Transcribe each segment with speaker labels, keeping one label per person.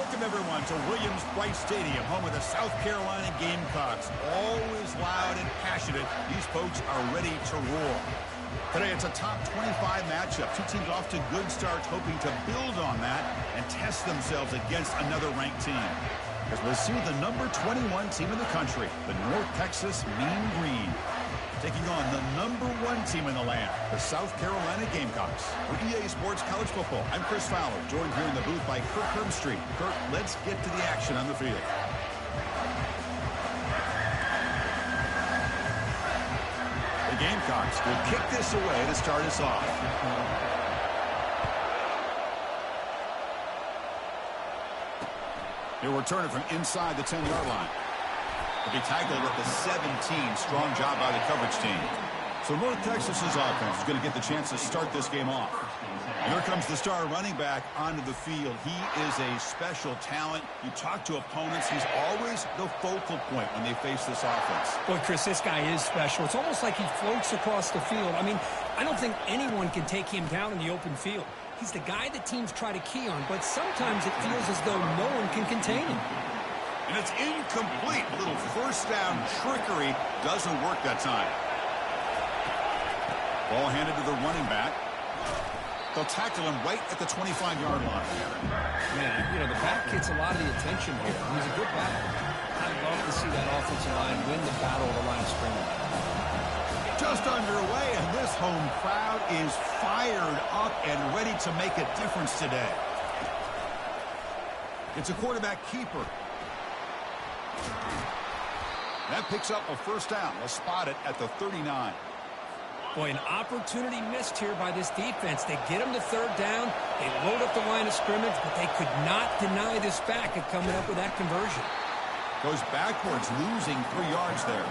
Speaker 1: Welcome, everyone, to Williams-Brice Stadium, home of the South Carolina Gamecocks. Always loud and passionate, these folks are ready to roar. Today, it's a top 25 matchup. Two teams off to good starts, hoping to build on that and test themselves against another ranked team. As we'll see the number 21 team in the country, the North Texas Mean Green, taking on the number 1 team in the land, the South Carolina Gamecocks. For EA Sports College Football, I'm Chris Fowler, joined here in the booth by Kirk Herbstreit. Kirk, let's get to the action on the field. The Gamecocks will kick this away to start us off. He'll return it from inside the 10-yard line. He'll be tackled at the 17. Strong job by the coverage team. So North Texas's offense is going to get the chance to start this game off. Here comes the star running back onto the field. He is a special talent. You talk to opponents, he's always the focal point when they face this offense.
Speaker 2: Boy, Chris, this guy is special. It's almost like he floats across the field. I mean, I don't think anyone can take him down in the open field. He's the guy that teams try to key on, but sometimes it feels as though no one can contain him.
Speaker 1: And it's incomplete. A little first down trickery doesn't work that time. Ball handed to the running back. They'll tackle him right at the 25-yard line.
Speaker 2: Man, you know, the back gets a lot of the attention here. He's a good back. I'd love to see that offensive line win the battle of the line of scrimmage.
Speaker 1: Just underway, and this home crowd is fired up and ready to make a difference today. It's a quarterback keeper. That picks up a first down. They'll spot it at the 39.
Speaker 2: Boy, an opportunity missed here by this defense. They get him to third down. They load up the line of scrimmage, but they could not deny this back of coming up with that conversion.
Speaker 1: Goes backwards, losing 3 yards there.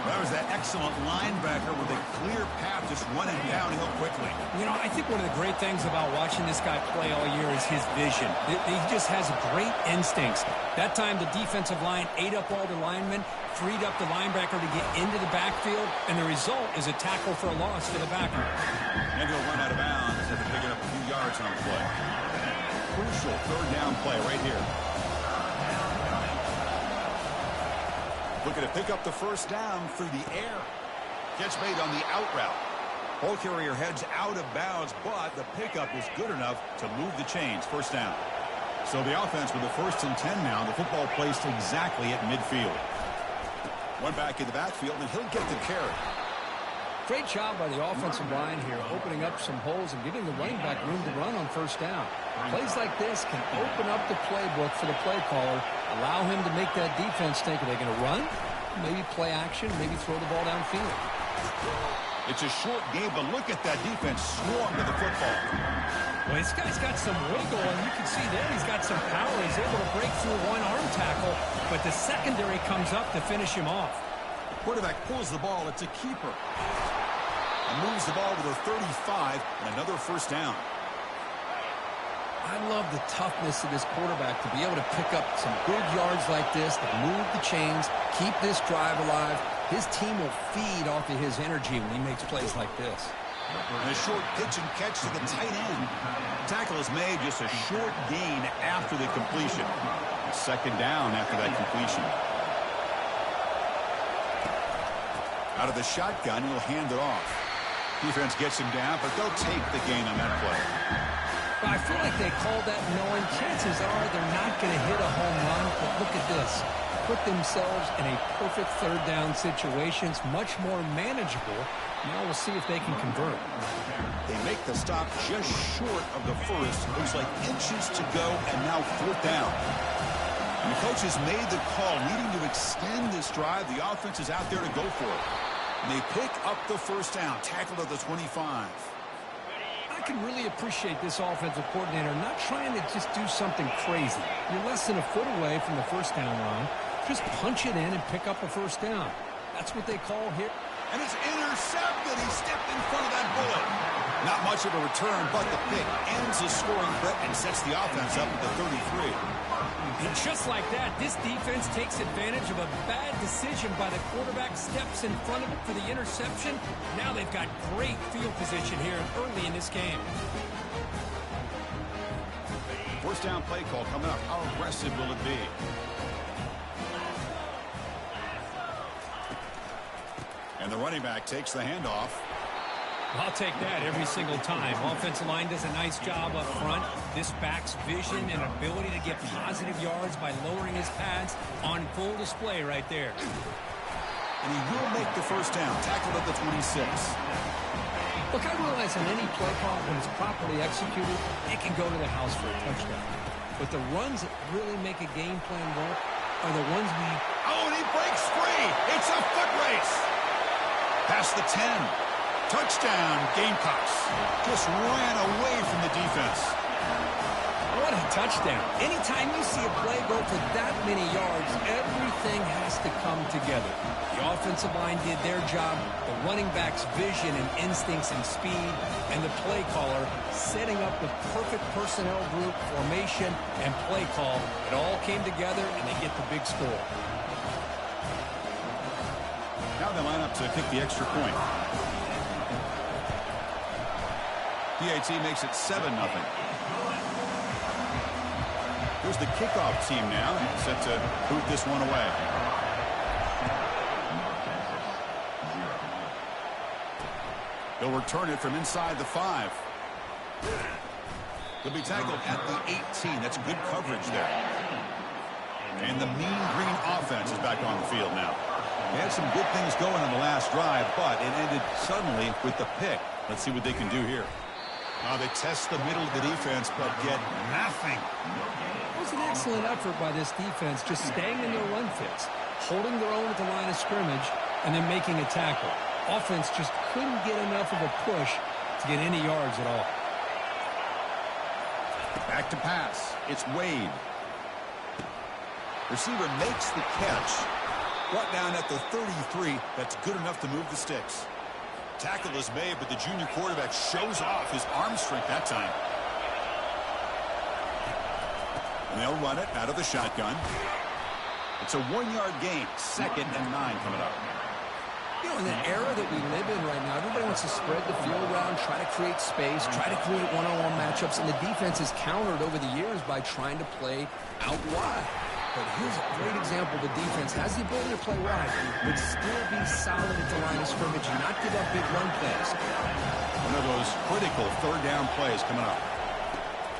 Speaker 1: That was that excellent linebacker with a clear path just running downhill quickly.
Speaker 2: You know, I think one of the great things about watching this guy play all year is his vision. He just has great instincts. That time, the defensive line ate up all the linemen, freed up the linebacker to get into the backfield, and the result is a tackle for a loss for the backer.
Speaker 1: And he'll run out of bounds after picking up a few yards on the play. Crucial third down play right here. Looking to pick up the first down through the air. Catch made on the out route. Ball carrier heads out of bounds, but the pickup is good enough to move the chains. First down. So the offense with the 1st and 10 now. The football placed exactly at midfield. One back in the backfield, and he'll get the carry.
Speaker 2: Great job by the offensive line here, opening up some holes and giving the running back room to run on first down. Plays like this can open up the playbook for the play caller, allow him to make that defense think, are they going to run? Maybe play action, maybe throw the ball downfield.
Speaker 1: It's a short game, but look at that defense swarm to the football.
Speaker 2: Well, this guy's got some wiggle, and you can see there he's got some power. He's able to break through one arm tackle, but the secondary comes up to finish him off.
Speaker 1: Quarterback pulls the ball. It's a keeper. And moves the ball to the 35, and another first down.
Speaker 2: I love the toughness of this quarterback to be able to pick up some good yards like this, that move the chains, keep this drive alive. His team will feed off of his energy when he makes plays like this.
Speaker 1: And a short pitch and catch to the tight end. Tackle is made, just a short gain after the completion. Second down after that completion. Out of the shotgun, he'll hand it off. Defense gets him down, but they'll take the gain on that play.
Speaker 2: I feel like they called that knowing chances are they're not going to hit a home run, but look at this. Put themselves in a perfect third down situation. It's much more manageable. Now we'll see if they can convert.
Speaker 1: They make the stop just short of the first. Looks like inches to go, and now fourth down. And the coach has made the call, needing to extend this drive. The offense is out there to go for it. And they pick up the first down, tackled at the 25.
Speaker 2: I can really appreciate this offensive coordinator not trying to just do something crazy. You're less than a foot away from the first down line. Just punch it in and pick up a first down. That's what they call here.
Speaker 1: And it's intercepted. He stepped in front of that bullet. Not much of a return, but the pick ends the scoring threat and sets the offense up at the 33.
Speaker 2: And just like that, this defense takes advantage of a bad decision by the quarterback, steps in front of it for the interception. Now they've got great field position here early in this game.
Speaker 1: First down play call coming up. How aggressive will it be? And the running back takes the handoff.
Speaker 3: I'll take that every single time. Offensive line does a nice job up front. This back's vision and ability to get positive yards by lowering his pads on full display right there.
Speaker 1: And he will make the first down. Tackled at the 26.
Speaker 2: Look, I realize on any play call, when it's properly executed, it can go to the house for a touchdown. But the runs that really make a game plan work are the ones we...
Speaker 1: Oh, and he breaks free. It's a foot race. Past the 10. Touchdown, Gamecocks. Just ran away from the defense.
Speaker 2: What a touchdown. Anytime you see a play go for that many yards, everything has to come together. The offensive line did their job, the running back's vision and instincts and speed, and the play caller setting up the perfect personnel group, formation, and play call. It all came together, and they get the big score.
Speaker 1: Now they line up to kick the extra point. PAT makes it 7-0. Here's the kickoff team now, set to boot this one away. They'll return it from inside the 5. They'll be tackled at the 18. That's good coverage there. And the mean green offense is back on the field now. They had some good things going on the last drive, but it ended suddenly with the pick. Let's see what they can do here. They test the middle of the defense, but get nothing.
Speaker 2: It was an excellent effort by this defense, just staying in their run fits, holding their own at the line of scrimmage, and then making a tackle. Offense just couldn't get enough of a push to get any yards at all.
Speaker 1: Back to pass. It's Wade. Receiver makes the catch. Brought down at the 33. That's good enough to move the sticks. Tackle is made, but the junior quarterback shows off his arm strength that time. And they'll run it out of the shotgun. It's a 1-yard gain. 2nd and 9 coming up.
Speaker 2: You know, in the era that we live in right now, everybody wants to spread the field around, try to create space, try to create one-on-one matchups, and the defense has countered over the years by trying to play out wide. But here's a great example. The defense has the ability to play wide, but still be solid at the line of scrimmage and not give up big run plays.
Speaker 1: One of those critical third-down plays coming up.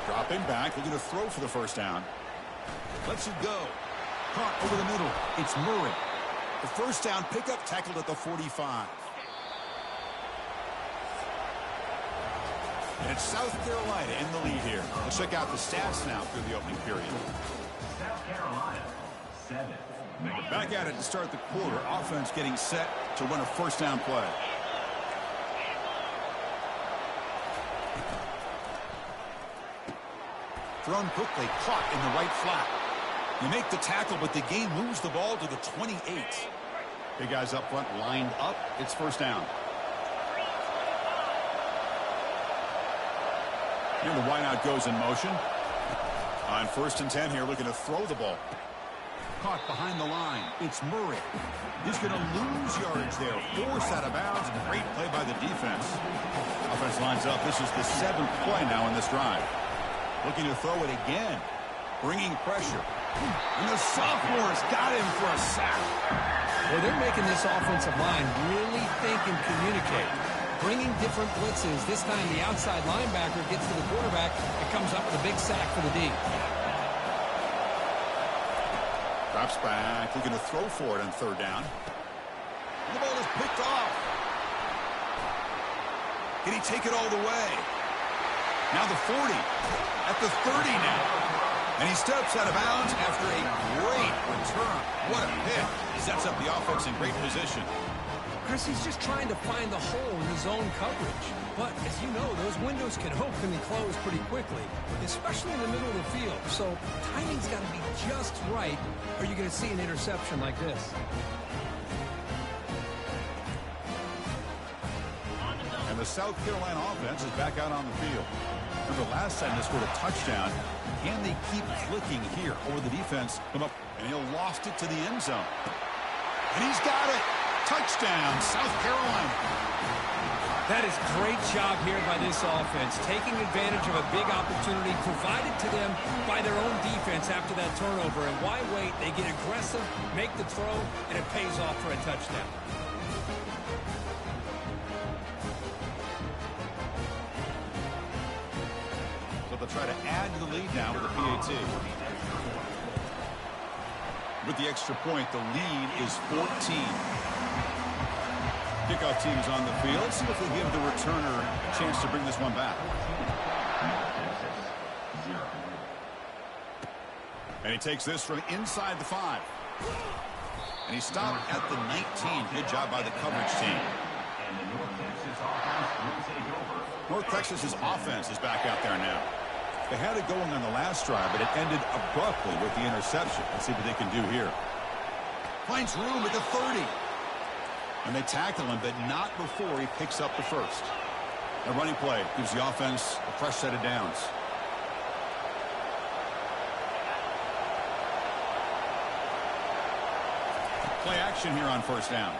Speaker 1: Dropping back, looking to throw for the first down. Lets it go. Caught over the middle. It's Murray. The first down pickup, tackled at the 45. And it's South Carolina in the lead here. Let's check out the stats now through the opening period.
Speaker 4: South Carolina, 7.
Speaker 1: Back at it to start the quarter. Offense getting set to run a first down play. Thrown quickly, caught in the right flat. You make the tackle, but the game moves the ball to the 28. Big guys up front lined up. It's first down. Here the wideout goes in motion. On 1st and 10 here, looking to throw the ball. Caught behind the line. It's Murray. He's going to lose yards there. Forced out of bounds. Great play by the defense. Offense lines up. This is the 7th play now in this drive. Looking to throw it again. Bringing pressure. And the sophomore's got him for a sack.
Speaker 2: Well, they're making this offensive line really think and communicate. Bringing different blitzes. This time the outside linebacker gets to the quarterback and comes up with a big sack for the D.
Speaker 1: Drops back, looking to throw for it on 3rd down. And the ball is picked off. Can he take it all the way? Now the 40. At the 30 now. And he steps out of bounds after a great return. What a pick. Sets up the offense in great position.
Speaker 2: Chris, he's just trying to find the hole in his zone coverage. But, as you know, those windows can open and close pretty quickly, especially in the middle of the field. So, timing's got to be just right, or you're going to see an interception like this.
Speaker 1: And the South Carolina offense is back out on the field. Remember, last time they scored a touchdown. Can they keep clicking here over the defense? Come up, and he'll loft it to the end zone. And he's got it. Touchdown, South Carolina.
Speaker 3: That is great job here by this offense, taking advantage of a big opportunity provided to them by their own defense after that turnover. And why wait? They get aggressive, make the throw, and it pays off for a touchdown.
Speaker 1: So they'll try to add to the lead now with a PAT. With the extra point, the lead is 14. Kickoff team is on the field. Let's see if they give the returner a chance to bring this one back. And he takes this from inside the 5. And he stopped at the 19. Good job by the coverage team. North Texas's offense is back out there now. They had it going on the last drive, but it ended abruptly with the interception. Let's see what they can do here. Finds room at the 30. And they tackle him, but not before he picks up the first. A running play gives the offense a fresh set of downs. Play action here on first down.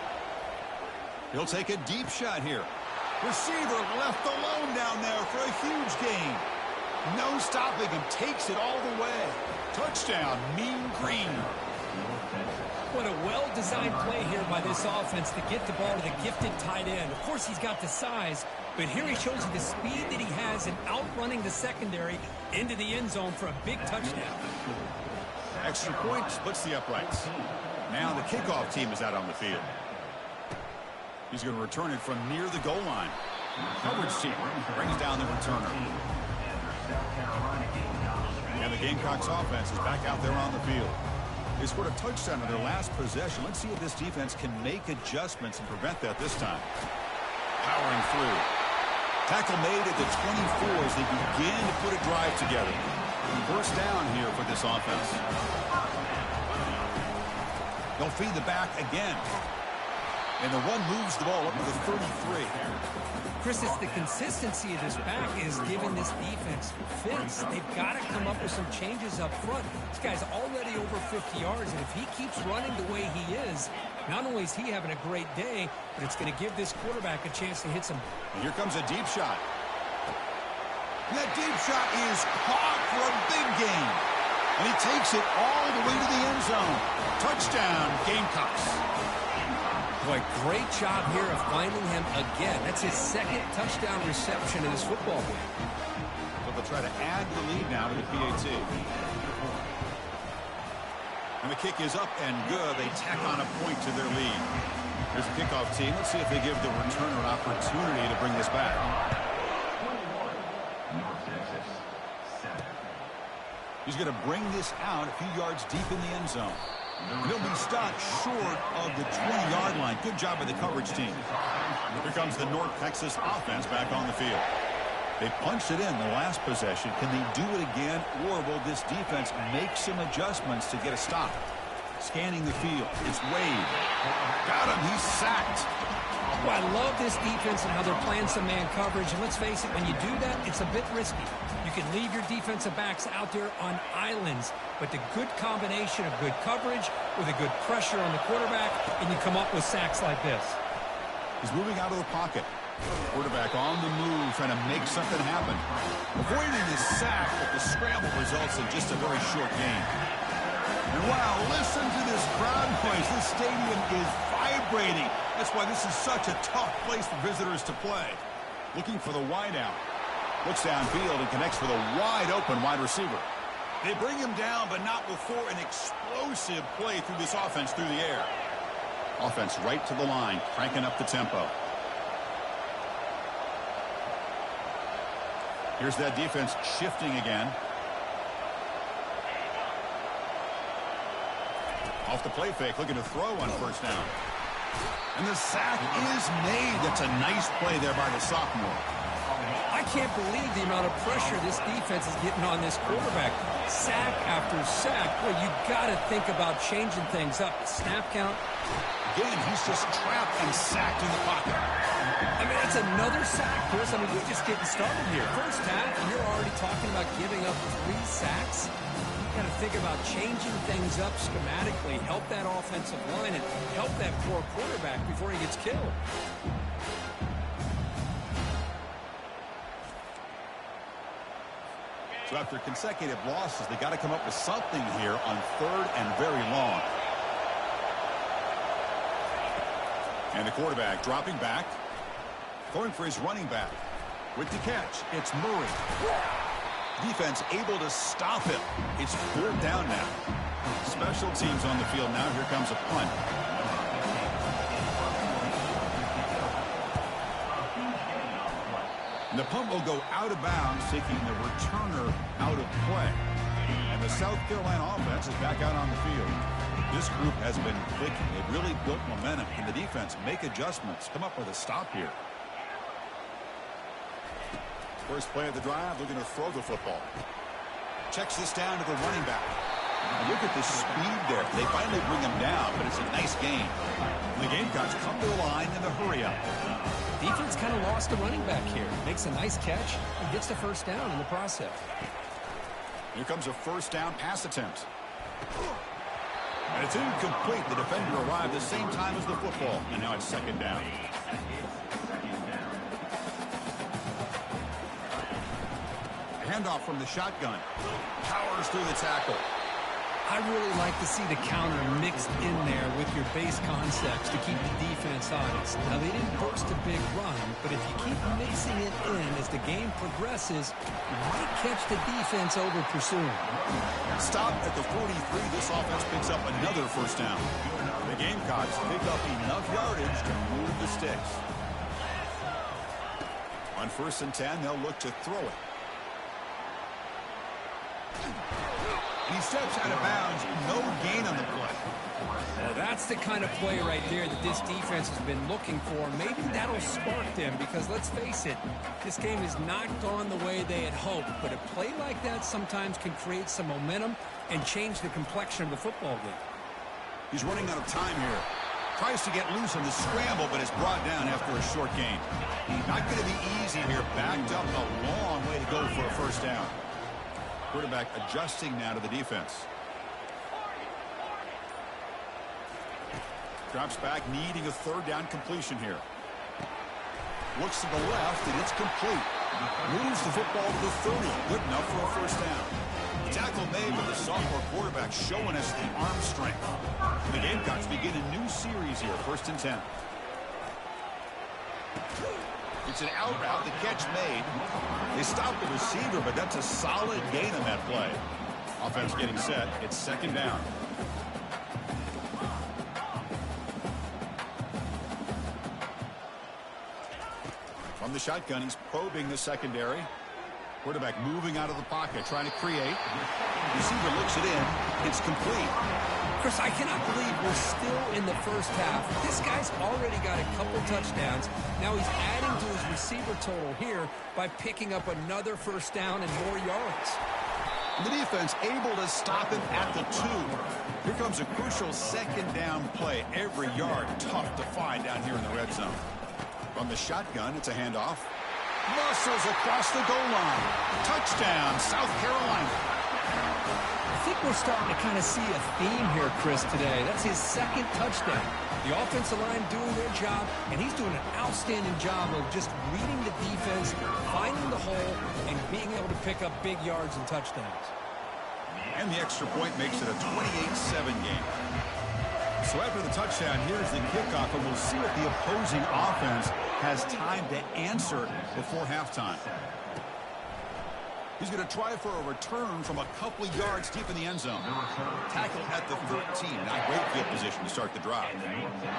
Speaker 1: He'll take a deep shot here. Receiver left alone down there for a huge gain. No stopping him. Takes it all the way. Touchdown, Mean Green.
Speaker 3: What a well-designed play here by this offense to get the ball to the gifted tight end. Of course, he's got the size, but here he shows you the speed that he has in outrunning the secondary into the end zone for a big touchdown.
Speaker 1: Extra point splits the uprights. Now the kickoff team is out on the field. He's going to return it from near the goal line. Coverage team brings down the returner. And the Gamecocks offense is back out there on the field. They scored a touchdown on their last possession. Let's see if this defense can make adjustments and prevent that this time. Powering through. Tackle made at the 24 as they begin to put a drive together. First down here for this offense. They'll feed the back again. And the run moves the ball up to the 33.
Speaker 3: Chris, it's the consistency of this back is giving this defense fits. They've got to come up with some changes up front. This guy's already over 50 yards, and if he keeps running the way he is, not only is he having a great day, but it's going to give this quarterback a chance to hit some.
Speaker 1: And here comes a deep shot. And that deep shot is caught for a big gain. And he takes it all the way to the end zone. Touchdown, Gamecocks.
Speaker 3: Boy, great job here of finding him again. That's his second touchdown reception in this football game.
Speaker 1: But they'll try to add the lead now to the PAT. And the kick is up and good. They tack on a point to their lead. Here's the kickoff team. Let's see if they give the returner an opportunity to bring this back. He's going to bring this out a few yards deep in the end zone. He'll be stopped short of the 20-yard line. Good job by the coverage team. Here comes the North Texas offense back on the field. They punched it in the last possession. Can they do it again, or will this defense make some adjustments to get a stop? Scanning the field. It's Wade. Got him. He's sacked.
Speaker 3: Well, I love this defense and how they're playing some man coverage. And let's face it, when you do that, it's a bit risky. You can leave your defensive backs out there on islands, but the good combination of good coverage with a good pressure on the quarterback, and you come up with sacks like this.
Speaker 1: He's moving out of the pocket. Quarterback on the move, trying to make something happen. Avoiding the sack, but the scramble results in just a very short gain. And wow, listen to this crowd noise. This stadium is vibrating. That's why this is such a tough place for visitors to play. Looking for the wideout. Looks downfield and connects with a wide-open wide receiver. They bring him down, but not before an explosive play through this offense through the air. Offense right to the line, cranking up the tempo. Here's that defense shifting again. Off the play fake, looking to throw on first down. And the sack is made. That's a nice play there by the sophomore.
Speaker 3: I can't believe the amount of pressure this defense is getting on this quarterback. Sack after sack. Well, you got to think about changing things up. Snap count.
Speaker 1: Again, he's just trapped and sacked in the pocket.
Speaker 3: I mean, it's another sack, Chris. I mean, we're just getting started here. First half, and you're already talking about giving up 3 sacks. You got to think about changing things up schematically, help that offensive line, and help that poor quarterback before he gets killed.
Speaker 1: So after consecutive losses, they got to come up with something here on 3rd and very long. And the quarterback dropping back, going for his running back. With the catch, it's Murray. Defense able to stop him. It's 4th down now. Special teams on the field now. Here comes a punt. And the punt will go out of bounds, taking the returner out of play. And the South Carolina offense is back out on the field. This group has been clicking. They've really built momentum. And the defense make adjustments. Come up with a stop here. First play of the drive, looking to throw the football. Checks this down to the running back. And look at the speed there. They finally bring him down, but it's a nice game. The Gamecocks come to the line in the hurry-up.
Speaker 2: Defense kind of lost the running back here. Makes a nice catch and gets the first down in the process.
Speaker 1: Here comes a first down pass attempt. And it's incomplete. The defender arrived the same time as the football. And now it's 2nd down. Handoff from the shotgun. Powers through the tackle.
Speaker 2: I really like to see the counter mixed in there with your base concepts to keep the defense honest. Now, they didn't burst a big run, but if you keep mixing it in as the game progresses, you might catch the defense over pursuing.
Speaker 1: Stop at the 43. This offense picks up another first down. The Gamecocks pick up enough yardage to move the sticks. On 1st and 10, they'll look to throw it. He steps out of bounds. No gain on the play.
Speaker 3: Well, that's the kind of play right there that this defense has been looking for. Maybe that'll spark them because, let's face it, this game has not gone the way they had hoped. But a play like that sometimes can create some momentum and change the complexion of the football game.
Speaker 1: He's running out of time here. Tries to get loose on the scramble, but is brought down after a short gain. Not going to be easy here. Backed up a long way to go for a first down. Quarterback adjusting now to the defense. Drops back, needing a 3rd down completion here. Looks to the left, and it's complete. Moves the football to the 30. Good enough for a first down. Tackle made with the sophomore quarterback showing us the arm strength. The Gamecocks begin a new series here, 1st and 10. It's an out route, the catch made. They stop the receiver, but that's a solid gain on that play. Offense getting set. It's 2nd down. From the shotgun, he's probing the secondary. Quarterback moving out of the pocket, trying to create. Receiver looks it in. It's complete.
Speaker 2: Chris, I cannot believe we're still in the first half. This guy's already got a couple touchdowns. Now he's adding to his receiver total here by picking up another first down and more yards.
Speaker 1: The defense able to stop him at the 2. Here comes a crucial 2nd down play. Every yard tough to find down here in the red zone. From the shotgun, it's a handoff. Muscles across the goal line. Touchdown, South Carolina.
Speaker 2: I think we're starting to kind of see a theme here, Chris, today. That's his 2nd touchdown. The offensive line doing their job, and he's doing an outstanding job of just reading the defense, finding the hole, and being able to pick up big yards and touchdowns.
Speaker 1: And the extra point makes it a 28-7 game. So after the touchdown, here's the kickoff, and we'll see what the opposing offense has time to answer before halftime. He's going to try for a return from a couple of yards deep in the end zone. Tackle at the 13. Not great field position to start the drive.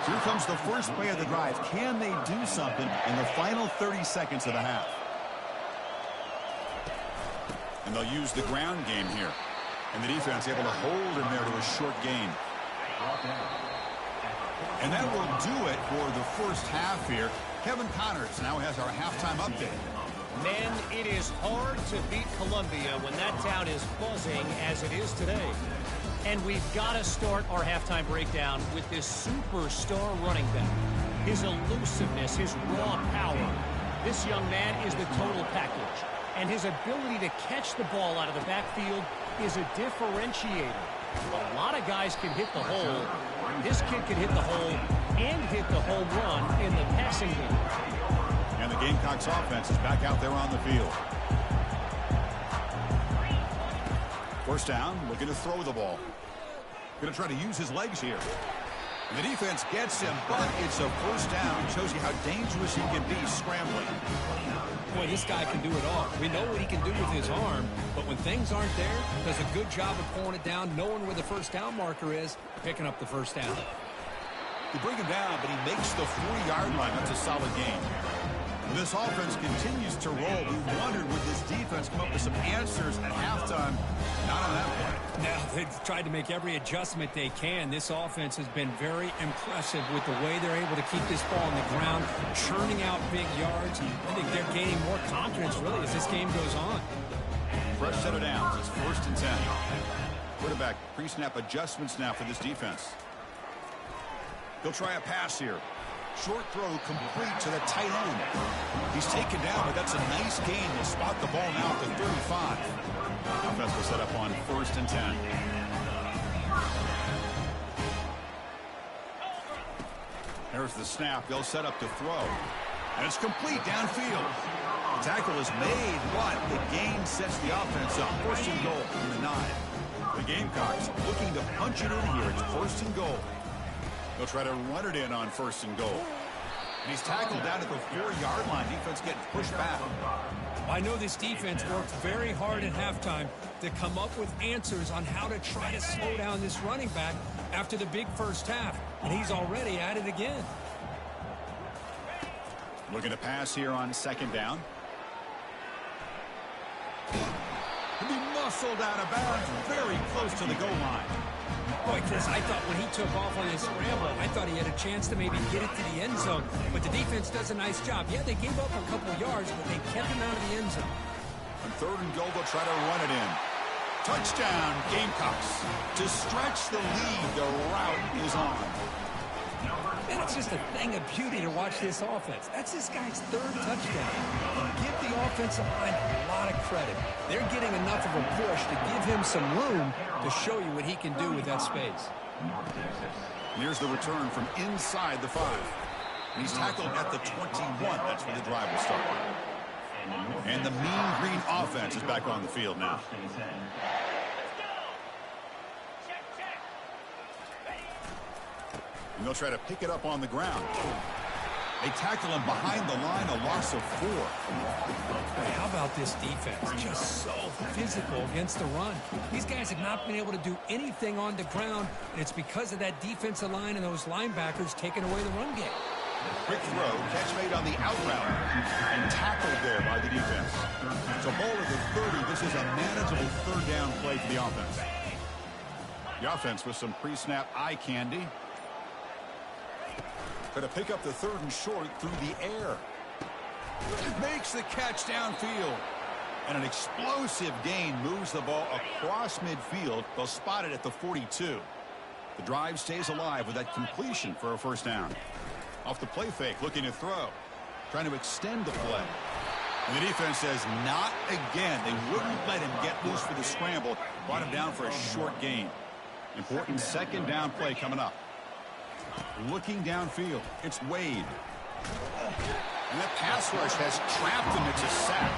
Speaker 1: So here comes the first play of the drive. Can they do something in the final 30 seconds of the half? And they'll use the ground game here. And the defense able to hold him there to a short gain. And that will do it for the first half here. Kevin Connors now has our halftime update.
Speaker 5: Men, it is hard to beat Columbia when that town is buzzing as it is today. And we've got to start our halftime breakdown with this superstar running back. His elusiveness, his raw power. This young man is the total package. and his ability to catch the ball out of the backfield is a differentiator. A lot of guys can hit the hole. This kid can hit the hole and hit the home run in the passing game.
Speaker 1: And the Gamecocks offense is back out there on the field. First down, looking to throw the ball. Going to try to use his legs here. And the defense gets him, but it's a first down. It shows you how dangerous he can be scrambling.
Speaker 3: Boy, this guy can do it all. We know what he can do with his arm, but when things aren't there, does a good job of pulling it down, knowing where the first down marker is, picking up the first down.
Speaker 1: You bring him down, but he makes the 40-yard line. That's a solid gain. When this offense continues to roll, we wondered, would this defense come up with some answers at halftime? Not on that play.
Speaker 3: Now, they've tried to make every adjustment they can. This offense has been very impressive with the way they're able to keep this ball on the ground, churning out big yards. I think they're gaining more confidence, really, as this game goes on.
Speaker 1: Fresh set of downs. It's 1st and 10. Quarterback pre-snap adjustments now for this defense. He'll try a pass here. Short throw complete to the tight end. He's taken down, but that's a nice gain. He'll spot the ball now at the 35. Offense will set up on 1st and 10. There's the snap. They'll set up to throw. And it's complete downfield. The tackle is made, but the gain sets the offense up. 1st and goal from the 9. The Gamecocks looking to punch it in here. It's 1st and goal. They'll try to run it in on 1st and goal. And he's tackled down at the 4-yard line. Defense getting pushed back.
Speaker 3: I know this defense worked very hard at halftime to come up with answers on how to try to slow down this running back after the big first half. And he's already at it again.
Speaker 1: Looking to pass here on 2nd down. He'll be muscled out of bounds very close to the goal line.
Speaker 3: Boy, Chris, I thought when he took off on his scramble, I thought he had a chance to maybe get it to the end zone. But the defense does a nice job. Yeah, they gave up a couple yards, but they kept him out of the end zone.
Speaker 1: On 3rd and goal, they'll try to run it in. Touchdown, Gamecocks. To stretch the lead, the route is on.
Speaker 3: And it's just a thing of beauty to watch this offense. That's this guy's 3rd touchdown. Give the offensive line a lot of credit. They're getting enough of a push to give him some room to show you what he can do with that space.
Speaker 1: Here's the return from inside the 5. And he's tackled at the 21. That's where the drive will start. And the Mean Green offense is back on the field now. And they'll try to pick it up on the ground. They tackle him behind the line, a loss of 4.
Speaker 3: How about this defense? Just so physical against the run. These guys have not been able to do anything on the ground, and it's because of that defensive line and those linebackers taking away the run game.
Speaker 1: Quick throw, catch made on the out route, and tackled there by the defense. It's a ball at the 30. This is a manageable 3rd down play for the offense. The offense with some pre-snap eye candy. Going to pick up the 3rd and short through the air. Makes the catch downfield. And an explosive gain moves the ball across midfield. They'll spot it at the 42. The drive stays alive with that completion for a 1st down. Off the play fake, looking to throw. Trying to extend the play. And the defense says, not again. They wouldn't let him get loose for the scramble. Brought him down for a short gain. Important 2nd down play coming up. Looking downfield, it's Wade. And that pass rush has trapped him. It's a sack.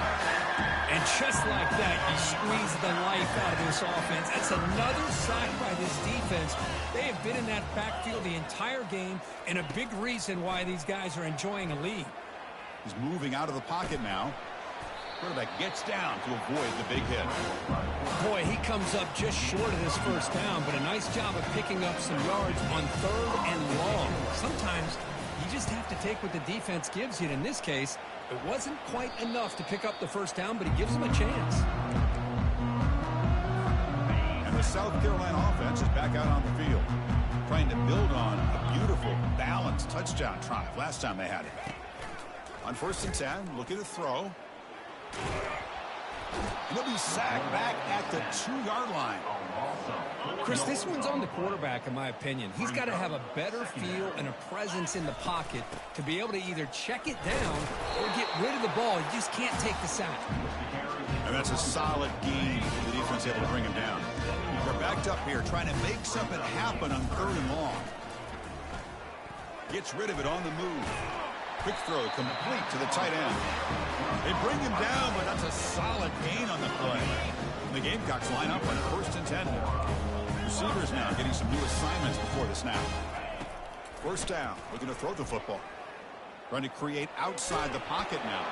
Speaker 3: And just like that, you squeeze the life out of this offense. That's another sack by this defense. They have been in that backfield the entire game, and a big reason why these guys are enjoying a lead.
Speaker 1: He's moving out of the pocket now. Quarterback gets down to avoid the big hit.
Speaker 3: Boy, he comes up just short of this 1st down, but a nice job of picking up some yards on 3rd and long. Sometimes you just have to take what the defense gives you. In this case, it wasn't quite enough to pick up the 1st down, but he gives them a chance.
Speaker 1: And the South Carolina offense is back out on the field, trying to build on a beautiful, balanced touchdown drive last time they had it. On 1st and 10, looking to throw. And he'll be sacked back at the 2-yard line.
Speaker 2: Chris, this one's on the quarterback, in my opinion. He's got to have a better feel and a presence in the pocket to be able to either check it down or get rid of the ball. You just can't take the sack.
Speaker 1: And that's a solid gain. The defense able to bring him down. They're backed up here, trying to make something happen on 3rd and long. Gets rid of it on the move. Quick throw complete to the tight end. They bring him down, but that's a solid gain on the play. And the Gamecocks line up on 1st and 10. Receivers now getting some new assignments before the snap. 1st down, looking to throw the football. Trying to create outside the pocket now.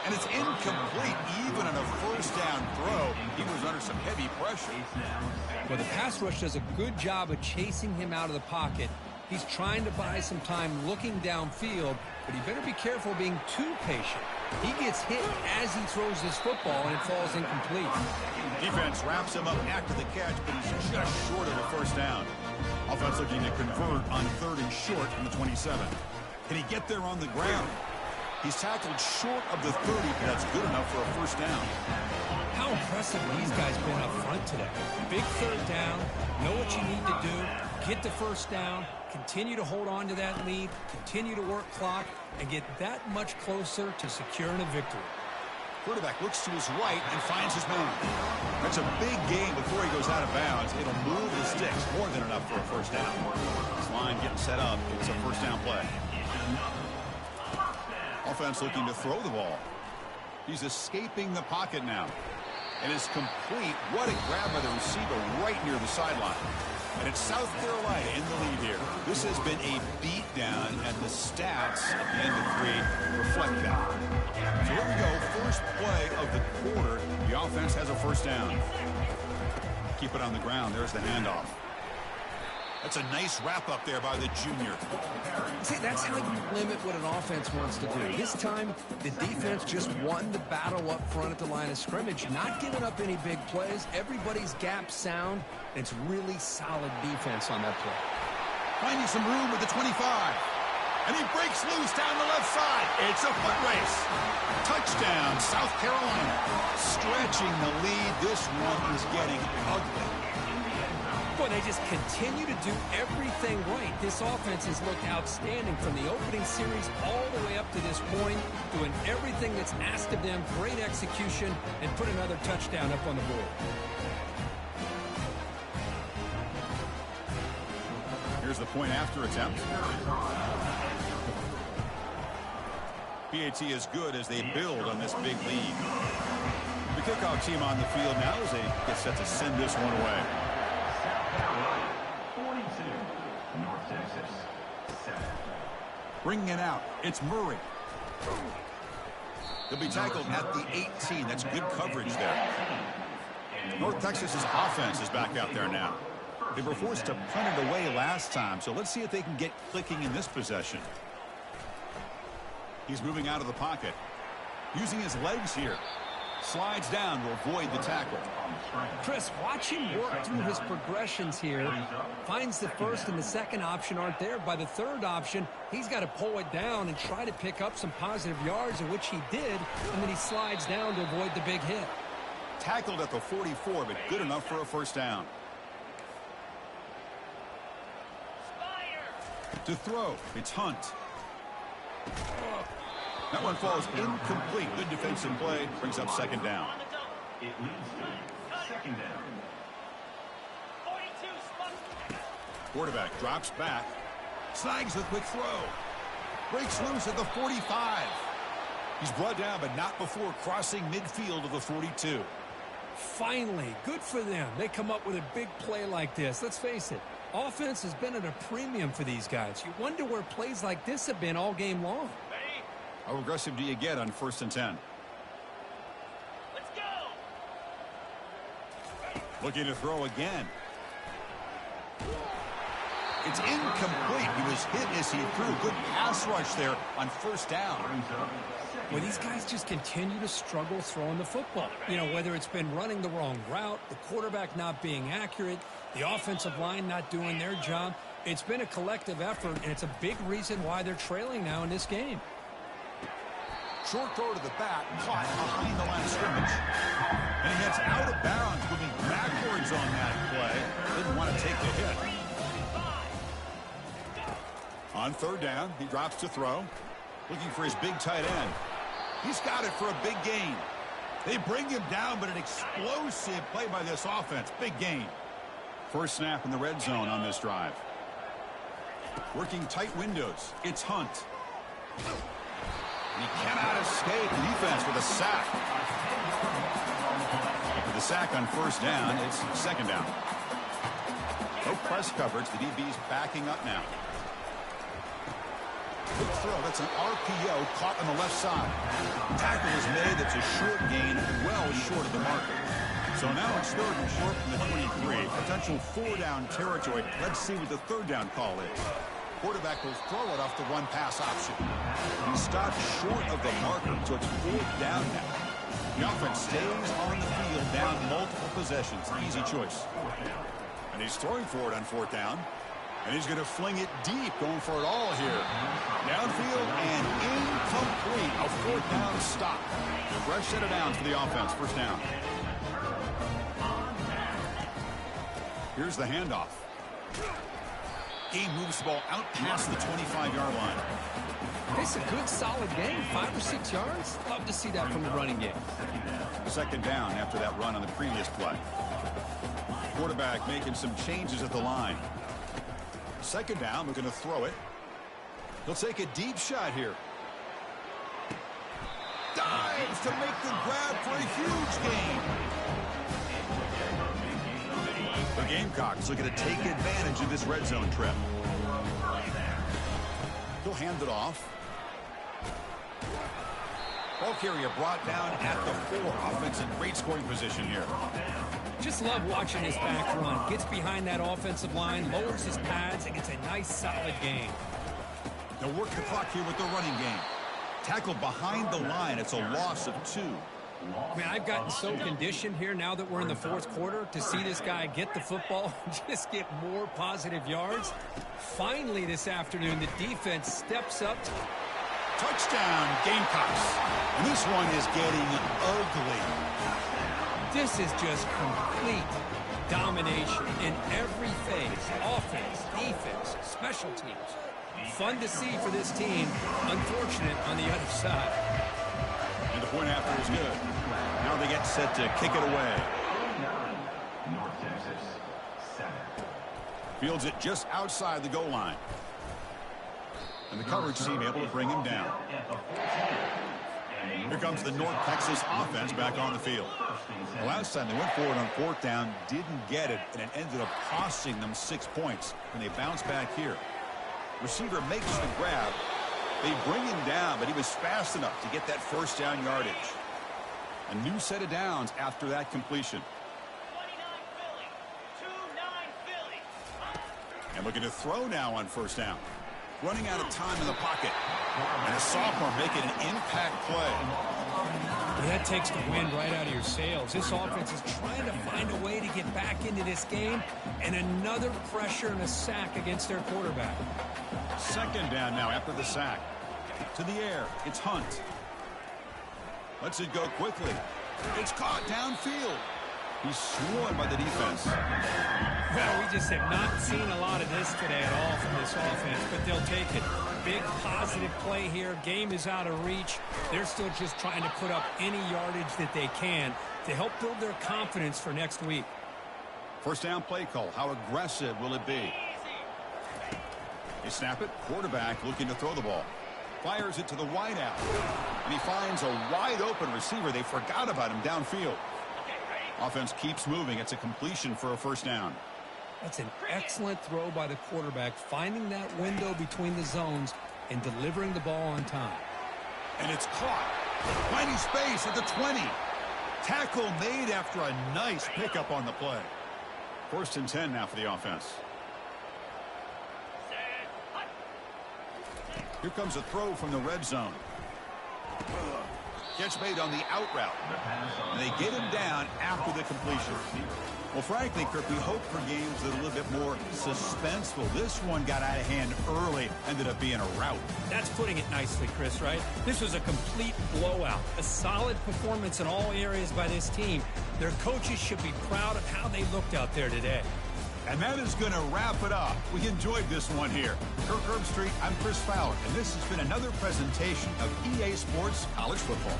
Speaker 1: And it's incomplete, even on a 1st down throw. He was under some heavy pressure.
Speaker 2: Well, the pass rush does a good job of chasing him out of the pocket. He's trying to buy some time looking downfield, but he better be careful being too patient. He gets hit as he throws this football, and it falls incomplete.
Speaker 1: Defense wraps him up after the catch, but he's just short of a 1st down. Offense looking to convert on 3rd and short from the 27. Can he get there on the ground? He's tackled short of the 30, but that's good enough for a 1st down.
Speaker 2: How impressive have these guys been up front today? Big 3rd down, know what you need to do, get the 1st down, continue to hold on to that lead, continue to work clock, and get that much closer to securing a victory.
Speaker 1: Quarterback looks to his right and finds his man. That's a big gain before he goes out of bounds. It'll move the sticks, more than enough for a 1st down. This line getting set up. It's a 1st down play. Offense looking to throw the ball. He's escaping the pocket now. And it's complete. What a grab by the receiver right near the sideline. And it's South Carolina in the lead here. This has been a beatdown, and the stats at the end of 3 reflect that. So here we go. First play of the quarter. The offense has a 1st down. Keep it on the ground. There's the handoff. That's a nice wrap-up there by the junior.
Speaker 2: See, that's how you limit what an offense wants to do. This time, the defense just won the battle up front at the line of scrimmage, not giving up any big plays. Everybody's gap sound. It's really solid defense on that play.
Speaker 1: Finding some room with the 25. And he breaks loose down the left side. It's a foot race. Touchdown, South Carolina. Stretching the lead. This one is getting ugly.
Speaker 2: Boy, they just continue to do everything right. This offense has looked outstanding from the opening series all the way up to this point, doing everything that's asked of them, great execution, and put another touchdown up on the board.
Speaker 1: Here's the point after attempt. PAT is good as they build on this big lead. The kickoff team on the field now as they get set to send this one away.
Speaker 4: 42, North Texas, 7.
Speaker 1: Bringing it out, it's Murray. He'll be tackled at the 18. That's good coverage there. North Texas's offense is back out there now. They were forced to punt it away last time, so let's see if they can get clicking in this possession. He's moving out of the pocket, using his legs here. Slides down to avoid the tackle.
Speaker 2: Chris, watch him work through his progressions here. Finds the 1st and the 2nd option aren't there. By the 3rd option, he's got to pull it down and try to pick up some positive yards, in which he did, and then he slides down to avoid the big hit.
Speaker 1: Tackled at the 44, but good enough for a 1st down. To throw, it's Hunt. That one falls incomplete. Good defensive play. Brings up 2nd down.
Speaker 4: It leads to 2nd down.
Speaker 1: Quarterback drops back. Snags the quick throw. Breaks loose at the 45. He's brought down, but not before crossing midfield of the 42.
Speaker 2: Finally, good for them. They come up with a big play like this. Let's face it, offense has been at a premium for these guys. You wonder where plays like this have been all game long.
Speaker 1: How aggressive do you get on 1st and 10?
Speaker 6: Let's go.
Speaker 1: Looking to throw again. It's incomplete. He was hit as he threw. Good pass rush there on 1st down.
Speaker 2: Well, these guys just continue to struggle throwing the football. You know, whether it's been running the wrong route, the quarterback not being accurate, the offensive line not doing their job. It's been a collective effort, and it's a big reason why they're trailing now in this game.
Speaker 1: Short throw to the back, caught behind the line of scrimmage. And he gets out of bounds, moving backwards on that play. Didn't want to take the hit. On third down, he drops to throw. Looking for his big tight end. He's got it for a big gain. They bring him down, but an explosive play by this offense. Big gain. First snap in the red zone on this drive. Working tight windows. It's Hunt. And he cannot escape the defense with a sack. After the sack on first down, it's second down. No press coverage. The DB's backing up now. Quick throw. That's an RPO caught on the left side. Tackle is made. That's a short gain, well short of the marker. So now it's third and short from the 23. Potential four-down territory. Let's see what the third down call is. Quarterback will throw it off the run-pass option. He stopped short of the marker, so it's fourth down now. The offense stays on the field, down multiple possessions. Easy choice. And he's throwing for it on fourth down. And he's going to fling it deep, going for it all here. Downfield and incomplete. A fourth down stop. A fresh set of downs for the offense. First down. Here's the handoff. He moves the ball out past the 25-yard line.
Speaker 2: It's a good, solid game. 5 or 6 yards. Love to see that from the running game.
Speaker 1: Second down after that run on the previous play. Quarterback making some changes at the line. Second down, we're going to throw it. He'll take a deep shot here. Dives to make the grab for a huge gain. The Gamecocks looking to take advantage of this red zone trip. He'll hand it off. Ball carrier brought down at the 4. Offense in great scoring position here.
Speaker 3: Just love watching this back run. Gets behind that offensive line, lowers his pads, and gets a nice, solid gain.
Speaker 1: They'll work the clock here with the running game. Tackle behind the line. It's a loss of 2.
Speaker 3: Man, I've gotten so conditioned here now that we're in the fourth quarter to see this guy get the football and just get more positive yards. Finally this afternoon, the defense steps up.
Speaker 1: Touchdown, Gamecocks. And this one is getting ugly.
Speaker 3: This is just complete domination in every phase. Offense, defense, special teams. Fun to see for this team. Unfortunate on the other side.
Speaker 1: And the point after is good. Now they get set to kick it away.
Speaker 4: North Texas, 7.
Speaker 1: Fields it just outside the goal line. And the coverage team able to bring him down. Here comes the North Texas offense back on the field. The last time they went for it on fourth down, didn't get it, and it ended up costing them 6 points. And they bounce back here. Receiver makes the grab. They bring him down, but he was fast enough to get that first down yardage. A new set of downs after that completion.
Speaker 6: 29 Philly.
Speaker 1: And looking to throw now on first down. Running out of time in the pocket. And a sophomore making an impact play.
Speaker 3: That takes the wind right out of your sails. This offense is trying to find a way to get back into this game. And another pressure and a sack against their quarterback.
Speaker 1: Second down now after the sack. To the air. It's Hunt. Lets it go quickly. It's caught downfield. He's swarmed by the defense.
Speaker 3: Well, we just have not seen a lot of this today at all from this offense, but they'll take it. Big positive play here. Game is out of reach. They're still just trying to put up any yardage that they can to help build their confidence for next week.
Speaker 1: First down play call. How aggressive will it be? They snap it. Quarterback looking to throw the ball. Fires it to the wide out. And he finds a wide open receiver. They forgot about him downfield. Offense keeps moving. It's a completion for a first down.
Speaker 2: That's an excellent throw by the quarterback, finding that window between the zones and delivering the ball on time.
Speaker 1: And it's caught. Finding space at the 20. Tackle made after a nice pickup on the play. First and 10 now for the offense. Here comes a throw from the red zone. Catch made on the out route. And they get him down after the completion. Well, frankly, Kirk, we hope for games that are a little bit more suspenseful. This one got out of hand early, ended up being a rout.
Speaker 3: That's putting it nicely, Chris, right? This was a complete blowout. A solid performance in all areas by this team. Their coaches should be proud of how they looked out there today.
Speaker 1: And that is going to wrap it up. We enjoyed this one here. Kirk Herbstreit, I'm Chris Fowler, and this has been another presentation of EA Sports College Football.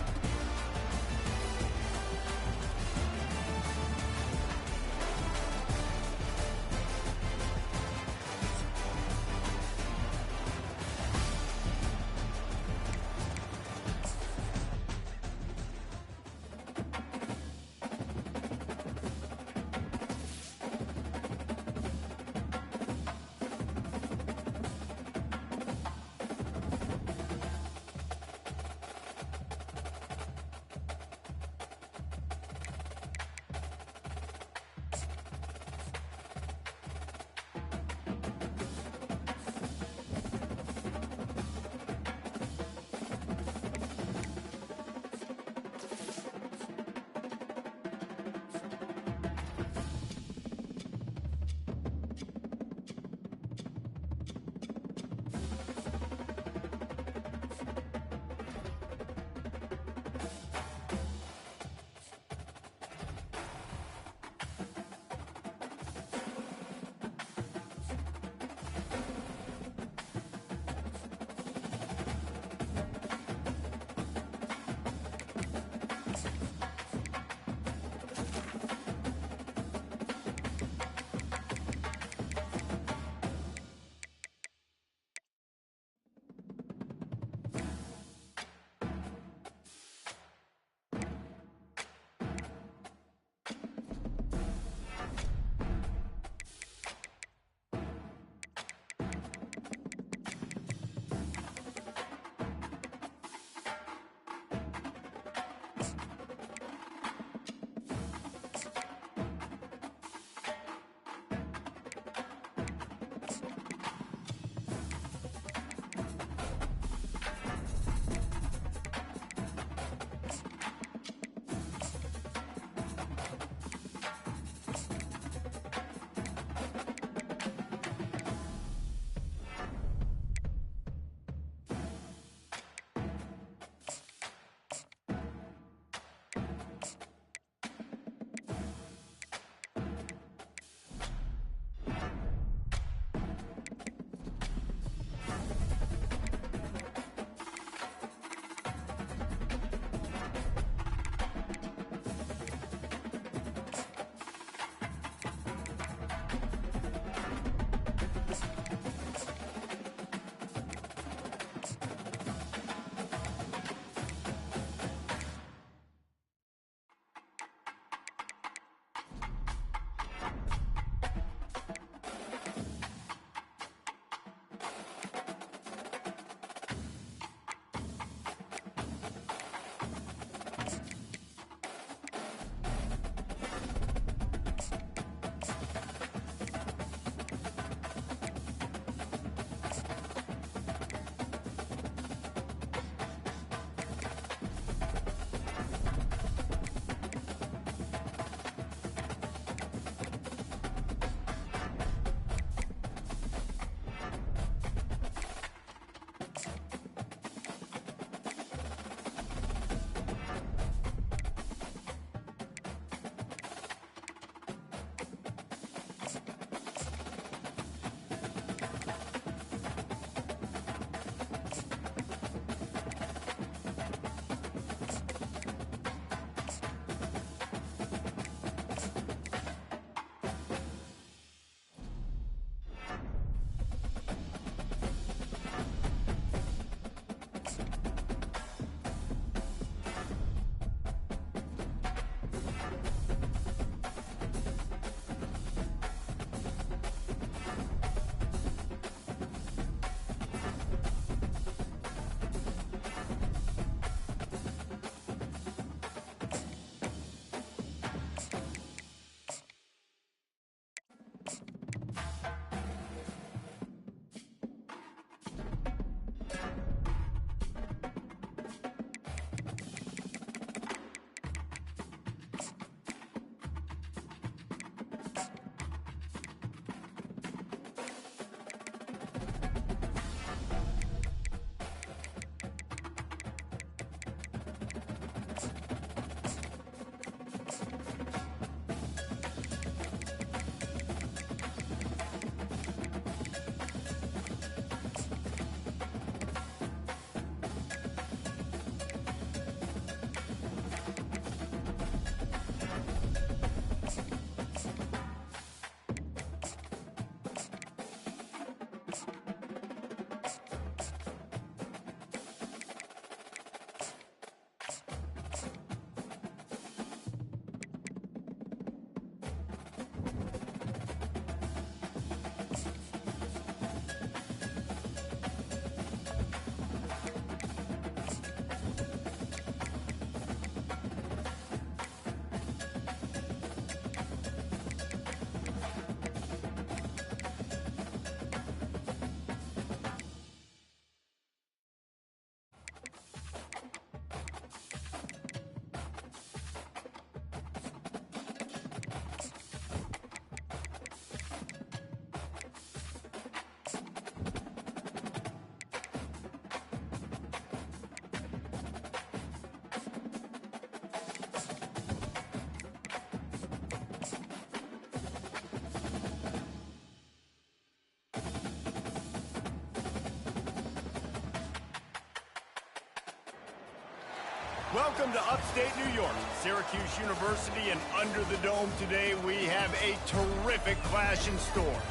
Speaker 7: Welcome to upstate New York, Syracuse University, and under the dome today we have a terrific clash in store.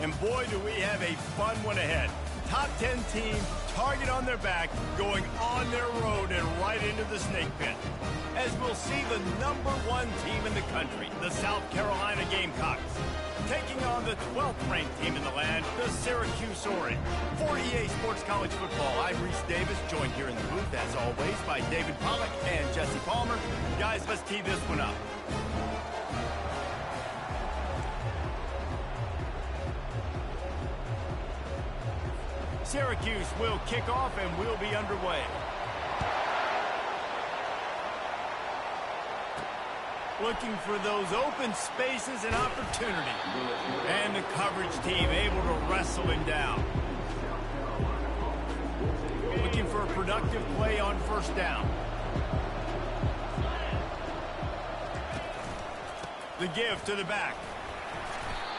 Speaker 7: And boy, do we have a fun one ahead. Top 10 team, target on their back, going on their road and right into the snake pit. As we'll see the #1 team in the country, the South Carolina Gamecocks, taking on the 12th ranked team in the land, the Syracuse Orange. For EA Sports College Football, I'm Reese Davis, joined here in the booth, as always, by David Pollack and Jesse Palmer. Guys, let's tee this one up. Syracuse will kick off and we'll be underway. Looking for those open spaces and opportunity. And the coverage team able to wrestle him down. Looking for a productive play on first down. The give to the back.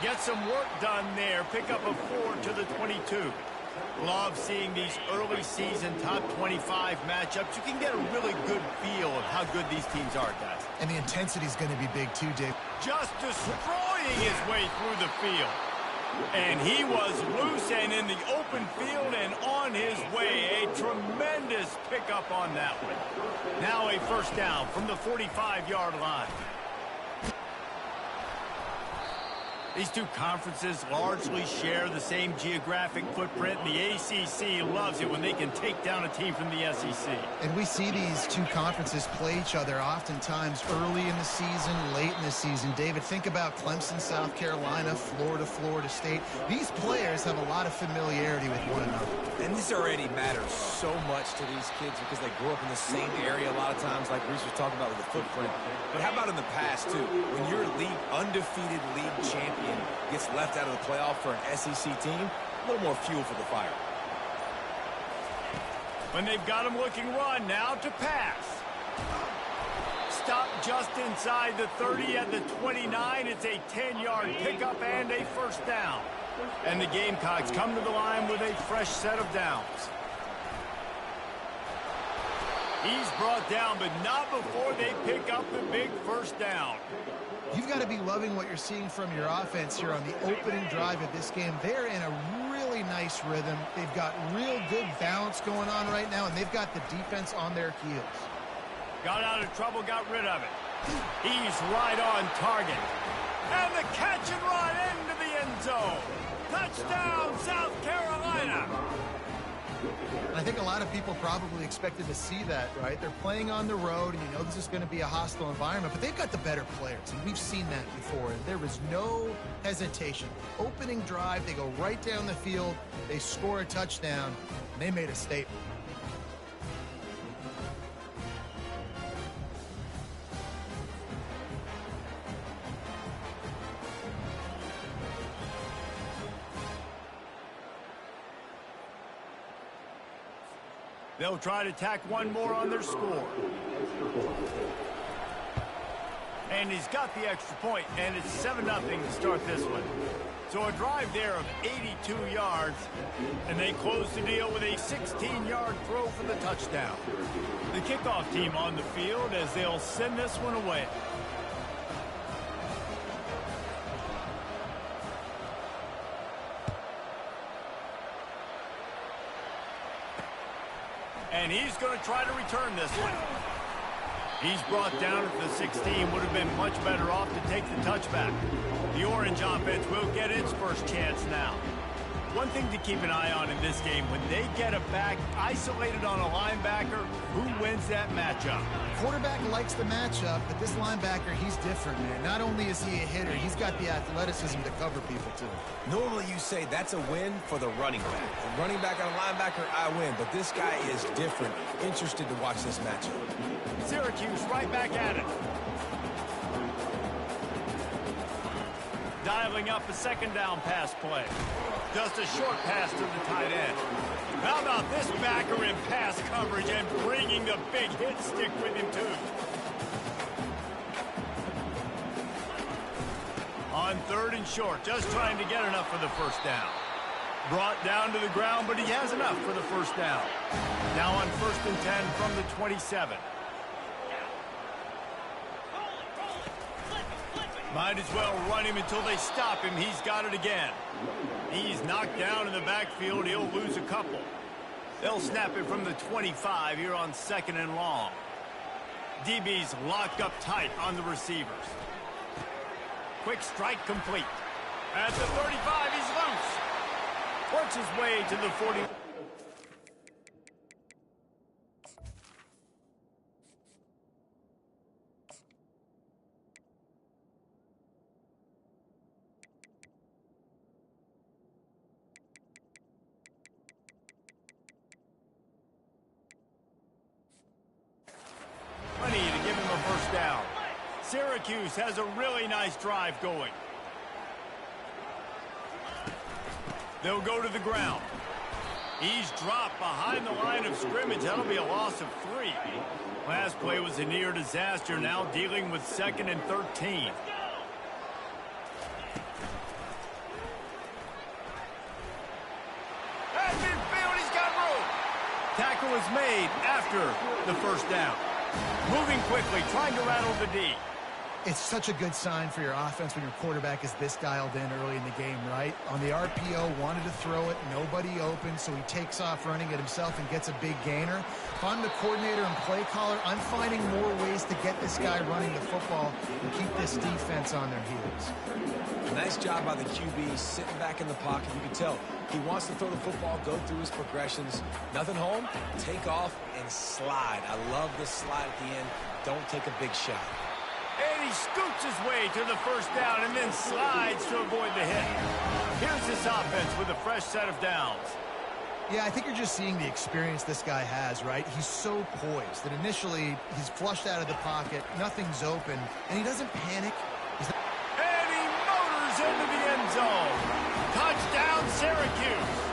Speaker 7: Get some work done there. Pick up a 4 to the 22. Love seeing these early season top 25 matchups. You can get a really good feel of how good these teams are, guys.
Speaker 8: And the intensity is going to be big too, Dave.
Speaker 7: Just destroying his way through the field. And he was loose and in the open field and on his way. A tremendous pickup on that one. Now a first down from the 45-yard line. These two conferences largely share the same geographic footprint. The ACC loves it when they can take down a team from the SEC.
Speaker 8: And we see these two conferences play each other oftentimes early in the season, late in the season. David, think about Clemson, South Carolina, Florida, Florida State. These players have a lot of familiarity with one another.
Speaker 9: And this already matters so much to these kids because they grew up in the same area a lot of times, like Reese was talking about with the footprint. But how about in the past, too? When your undefeated league champion gets left out of the playoff for an SEC team, a little more fuel for the fire.
Speaker 7: When they've got him looking run, now to pass. Stop just inside the 30 at the 29. It's a 10-yard pickup and a first down. And the Gamecocks come to the line with a fresh set of downs. He's brought down, but not before they pick up the big first down.
Speaker 8: You've got to be loving what you're seeing from your offense here on the opening drive of this game. They're in a really nice rhythm. They've got real good balance going on right now, and they've got the defense on their heels.
Speaker 7: Got out of trouble, got rid of it. He's right on target. And the catch and run into the end zone. Touchdown, South Carolina.
Speaker 8: I think a lot of people probably expected to see that, right? They're playing on the road, and you know this is going to be a hostile environment, but they've got the better players, and we've seen that before. And there was no hesitation. Opening drive, they go right down the field, they score a touchdown, and they made a statement.
Speaker 7: They'll try to tack one more on their score. And he's got the extra point, and it's 7-0 to start this one. So a drive there of 82 yards, and they close the deal with a 16-yard throw for the touchdown. The kickoff team on the field as they'll send this one away. And he's going to try to return this one. He's brought down at the 16. Would have been much better off to take the touchback. The Orange offense will get its first chance now. One thing to keep an eye on in this game, when they get a back isolated on a linebacker, who wins that matchup?
Speaker 8: Quarterback likes the matchup, but this linebacker, he's different, man. Not only is he a hitter, he's got the athleticism to cover people, too.
Speaker 9: Normally you say that's a win for the running back. The running back on a linebacker, I win, but this guy is different. Interested to watch this matchup.
Speaker 7: Syracuse right back at it. Dialing up a second down pass play. Just a short pass to the tight end. How about this backer in pass coverage and bringing the big hit stick with him, too. On 3rd and short, just trying to get enough for the first down. Brought down to the ground, but he has enough for the first down. Now on 1st and 10 from the 27. Might as well run him until they stop him. He's got it again. He's knocked down in the backfield. He'll lose a couple. They'll snap it from the 25 here on 2nd and long. DB's locked up tight on the receivers. Quick strike complete. At the 35, he's loose. Works his way to the 40. Plenty to give him a first down. Syracuse has a really nice drive going. They'll go to the ground. He's dropped behind the line of scrimmage. That'll be a loss of 3. Last play was a near disaster. Now dealing with 2nd and 13. At midfield, he's got room. Tackle is made after the first down. Moving quickly, trying to rattle the D.
Speaker 8: It's such a good sign for your offense when your quarterback is this dialed in early in the game, right? On the RPO, wanted to throw it, nobody open, so he takes off running it himself and gets a big gainer. If I'm the coordinator and play caller, I'm finding more ways to get this guy running the football and keep this defense on their heels.
Speaker 9: Nice job by the QB, sitting back in the pocket. You can tell he wants to throw the football, go through his progressions. Nothing home, take off and slide. I love this slide at the end. Don't take a big shot.
Speaker 7: And he scoots his way to the first down and then slides to avoid the hit. Here's this offense with a fresh set of downs.
Speaker 8: Yeah, I think you're just seeing the experience this guy has, right? He's so poised that initially he's flushed out of the pocket, nothing's open, and he doesn't panic.
Speaker 7: And he motors into the end zone. Touchdown, Syracuse.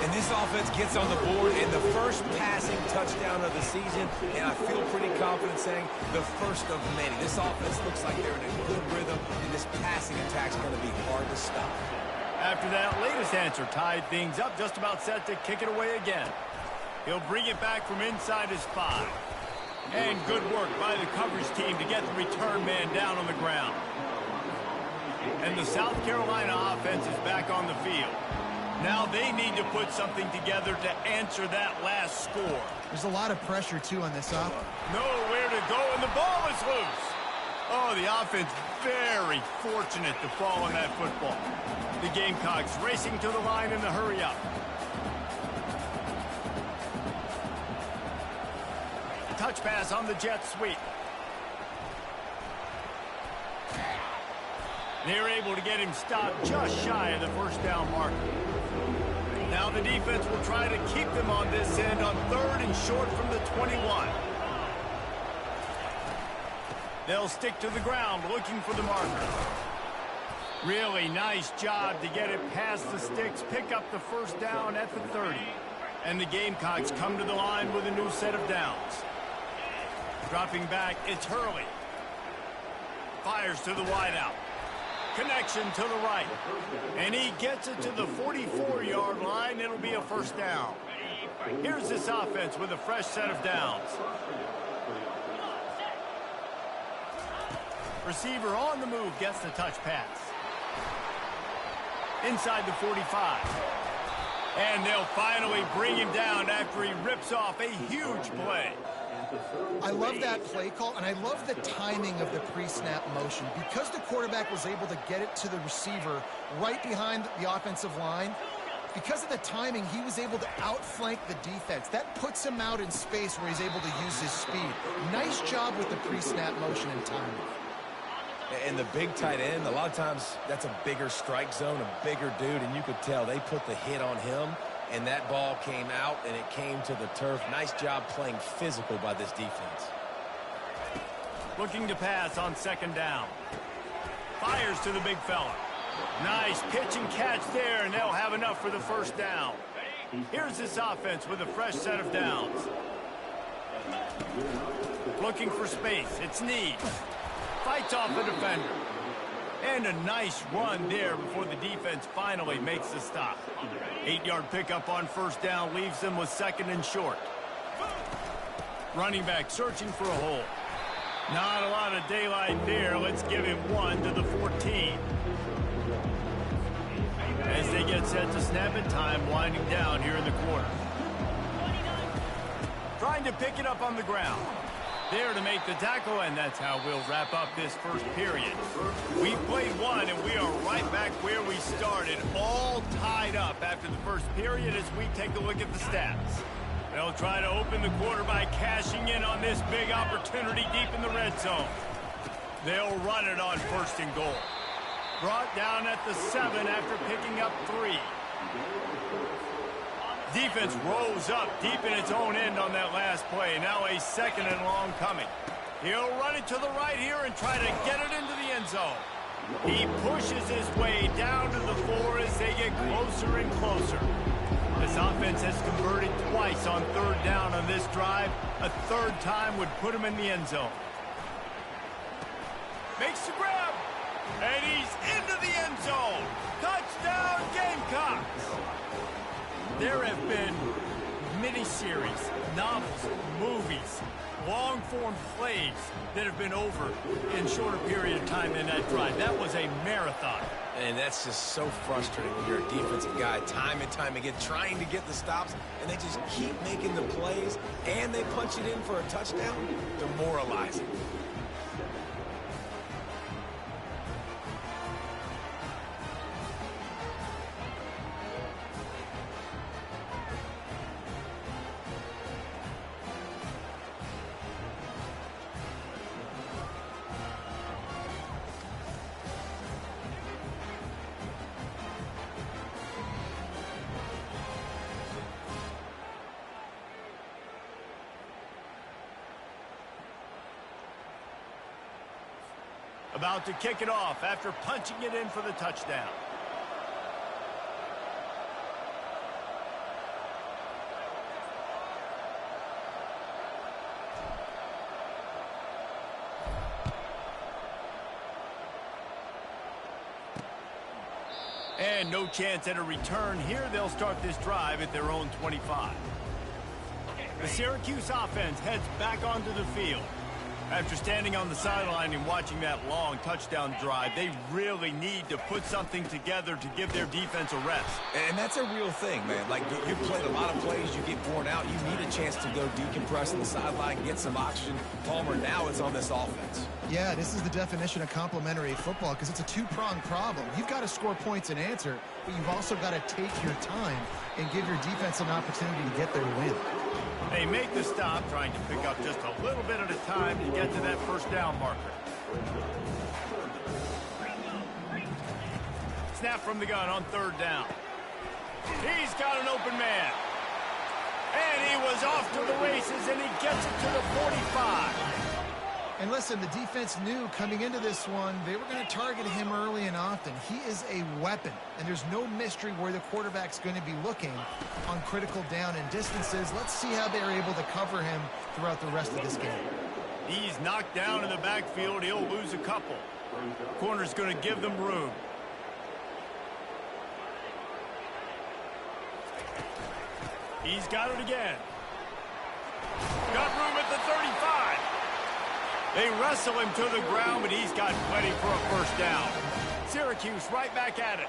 Speaker 9: And this offense gets on the board in the first passing touchdown of the season, and I feel pretty confident saying the first of many. This offense looks like they're in a good rhythm, and this passing attack's going to be hard to stop.
Speaker 7: After that latest answer tied things up, just about set to kick it away again. He'll bring it back from inside his 5. And good work by the coverage team to get the return man down on the ground. And the South Carolina offense is back on the field. Now they need to put something together to answer that last score.
Speaker 8: There's a lot of pressure, too, on this offense.
Speaker 7: Nowhere to go, and the ball is loose. Oh, the offense very fortunate to fall on that football. The Gamecocks racing to the line in the hurry-up. Touch pass on the jet sweep. They're able to get him stopped just shy of the first down marker. Now the defense will try to keep them on this end on 3rd and short from the 21. They'll stick to the ground looking for the marker. Really nice job to get it past the sticks, pick up the first down at the 30. And the Gamecocks come to the line with a new set of downs. Dropping back, it's Hurley. Fires to the wideout. Connection to the right. And he gets it to the 44-yard line. It'll be a first down. Here's this offense with a fresh set of downs. Receiver on the move gets the touch pass. Inside the 45. And they'll finally bring him down after he rips off a huge play.
Speaker 8: I love that play call, and I love the timing of the pre-snap motion. Because the quarterback was able to get it to the receiver right behind the offensive line, because of the timing, he was able to outflank the defense. That puts him out in space where he's able to use his speed. Nice job with the pre-snap motion and timing.
Speaker 9: And the big tight end, a lot of times that's a bigger strike zone, a bigger dude, and you could tell they put the hit on him, and that ball came out, and it came to the turf. Nice job playing physical by this defense.
Speaker 7: Looking to pass on 2nd down. Fires to the big fella. Nice pitch and catch there, and they'll have enough for the first down. Here's this offense with a fresh set of downs. Looking for space. It's Need. Fights off a defender. And a nice run there before the defense finally makes the stop. 8-yard pickup on first down leaves them with 2nd and short. Running back searching for a hole. Not a lot of daylight there. Let's give him 1 to the 14. As they get set to snap it, time winding down here in the quarter. Trying to pick it up on the ground. There to make the tackle, and that's how we'll wrap up this first period. We played one, and we are right back where we started, all tied up after the first period as we take a look at the stats. They'll try to open the quarter by cashing in on this big opportunity deep in the red zone. They'll run it on 1st and goal. Brought down at the 7 after picking up 3. Defense rose up deep in its own end on that last play. Now a 2nd and long coming. He'll run it to the right here and try to get it into the end zone. He pushes his way down to the 4 as they get closer and closer. This offense has converted twice on 3rd down on this drive. A 3rd time would put him in the end zone. Makes the grab. And he's into the end zone. Touchdown, Gamecocks. There have been miniseries, novels, movies, long-form plays that have been over in shorter period of time than that drive. That was a marathon.
Speaker 9: And that's just so frustrating when you're a defensive guy, time and time again, trying to get the stops, and they just keep making the plays, and they punch it in for a touchdown. Demoralizing.
Speaker 7: About to kick it off after punching it in for the touchdown. And no chance at a return here. They'll start this drive at their own 25. The Syracuse offense heads back onto the field. After standing on the sideline and watching that long touchdown drive, they really need to put something together to give their defense a rest.
Speaker 9: And that's a real thing, man. Like, you've played a lot of plays, you get worn out, you need a chance to go decompress on the sideline, get some oxygen. Palmer, now it's on this offense.
Speaker 8: Yeah, this is the definition of complementary football because it's a two-pronged problem. You've got to score points and answer, but you've also got to take your time and give your defense an opportunity to get their win.
Speaker 7: They make the stop, trying to pick up just a little bit at a time to get to that 1st down marker. Snap from the gun on 3rd down. He's got an open man. And he was off to the races, and he gets it to the 45.
Speaker 8: And listen, the defense knew coming into this one, they were going to target him early and often. He is a weapon, and there's no mystery where the quarterback's going to be looking on critical down and distances. Let's see how they're able to cover him throughout the rest of this game.
Speaker 7: He's knocked down in the backfield. He'll lose a couple. Corner's going to give them room. He's got it again. Got room at the 35. They wrestle him to the ground, but he's got plenty for a 1st down. Syracuse right back at it.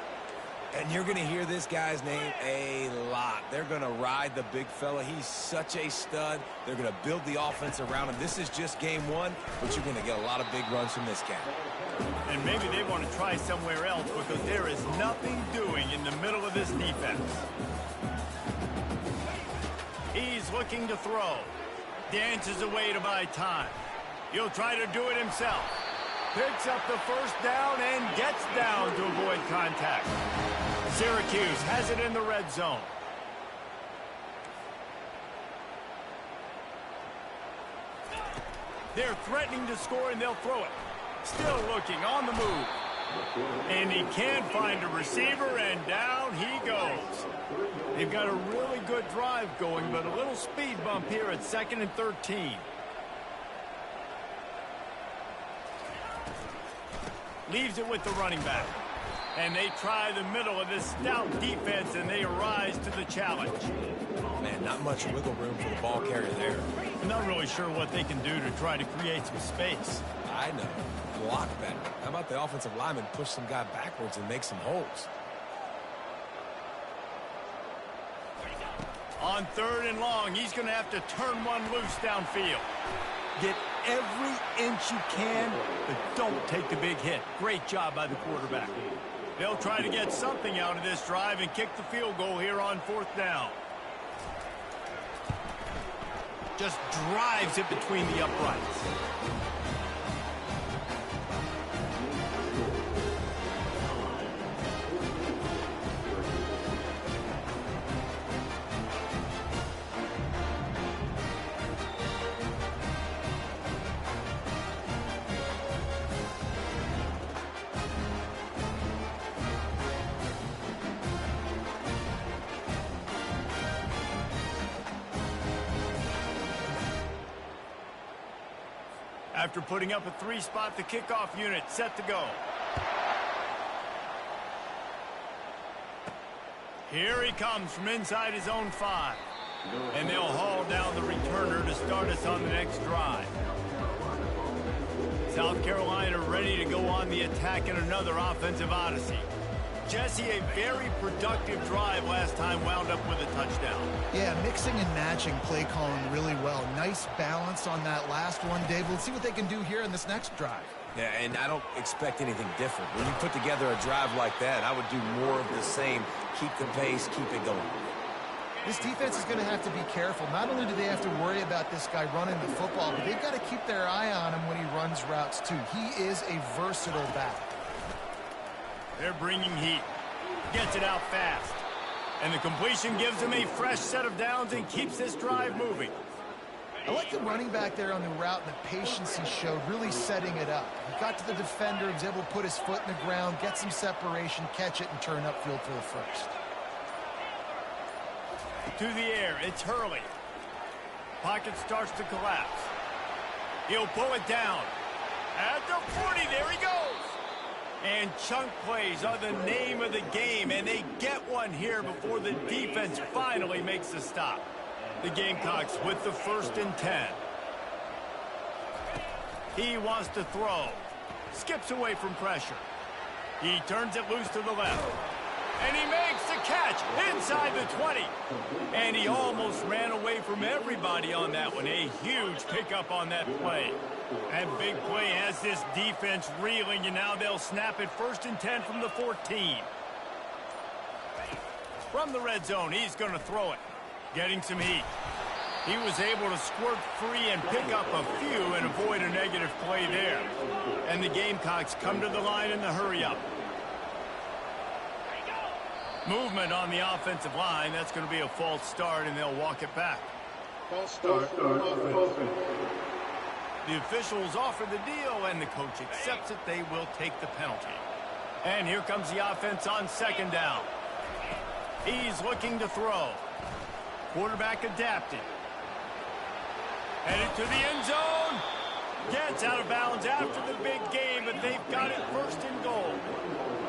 Speaker 9: And you're going to hear this guy's name a lot. They're going to ride the big fella. He's such a stud. They're going to build the offense around him. This is just game 1, but you're going to get a lot of big runs from this guy.
Speaker 7: And maybe they want to try somewhere else because there is nothing doing in the middle of this defense. He's looking to throw. Dances away to buy time. He'll try to do it himself. Picks up the 1st down and gets down to avoid contact. Syracuse has it in the red zone. They're threatening to score, and they'll throw it. Still looking on the move. And he can't find a receiver, and down he goes. They've got a really good drive going, but a little speed bump here at 2nd and 13. Leaves it with the running back. And they try the middle of this stout defense, and they rise to the challenge.
Speaker 9: Oh, man, not much wiggle room for the ball carrier there.
Speaker 7: I'm not really sure what they can do to try to create some space.
Speaker 9: I know. Block better. How about the offensive lineman push some guy backwards and make some holes?
Speaker 7: On 3rd and long, he's going to have to turn one loose downfield. Get every inch you can, but don't take the big hit. Great job by the quarterback. They'll try to get something out of this drive and kick the field goal here on 4th down. Just drives it between the uprights. After putting up a 3-spot, the kickoff unit set to go. Here he comes from inside his own 5. And they'll haul down the returner to start us on the next drive. South Carolina ready to go on the attack in another offensive odyssey. Jesse, a very productive drive last time, wound up with a touchdown.
Speaker 8: Yeah, mixing and matching play calling really well. Nice balance on that last one, Dave. Let's see what they can do here in this next drive.
Speaker 9: Yeah, and I don't expect anything different. When you put together a drive like that, I would do more of the same. Keep the pace, keep it going.
Speaker 8: This defense is going to have to be careful. Not only do they have to worry about this guy running the football, but they've got to keep their eye on him when he runs routes, too. He is a versatile back.
Speaker 7: They're bringing heat. Gets it out fast. And the completion gives him a fresh set of downs and keeps this drive moving.
Speaker 8: I like the running back there on the route and the patience he showed, really setting it up. He got to the defender, was able to put his foot in the ground, get some separation, catch it, and turn upfield for the first.
Speaker 7: To the air, it's Hurley. Pocket starts to collapse. He'll pull it down. At the 40, there he goes. And chunk plays are the name of the game, and they get one here before the defense finally makes the stop. The Gamecocks with the 1st and 10. He wants to throw. Skips away from pressure. He turns it loose to the left. And he makes the catch inside the 20. And he almost ran away from everybody on that one. A huge pickup on that play. That big play has this defense reeling, and now they'll snap it 1st and 10 from the 14. From the red zone, he's going to throw it. Getting some heat. He was able to squirt free and pick up a few and avoid a negative play there. And the Gamecocks come to the line in the hurry-up. Movement on the offensive line. That's going to be a false start, and they'll walk it back.
Speaker 10: False start.
Speaker 7: The officials offer the deal, and the coach accepts it. They will take the penalty. And here comes the offense on 2nd down. He's looking to throw. Quarterback adapted. Headed to the end zone. Gets out of bounds after the big game, but they've got it 1st and goal.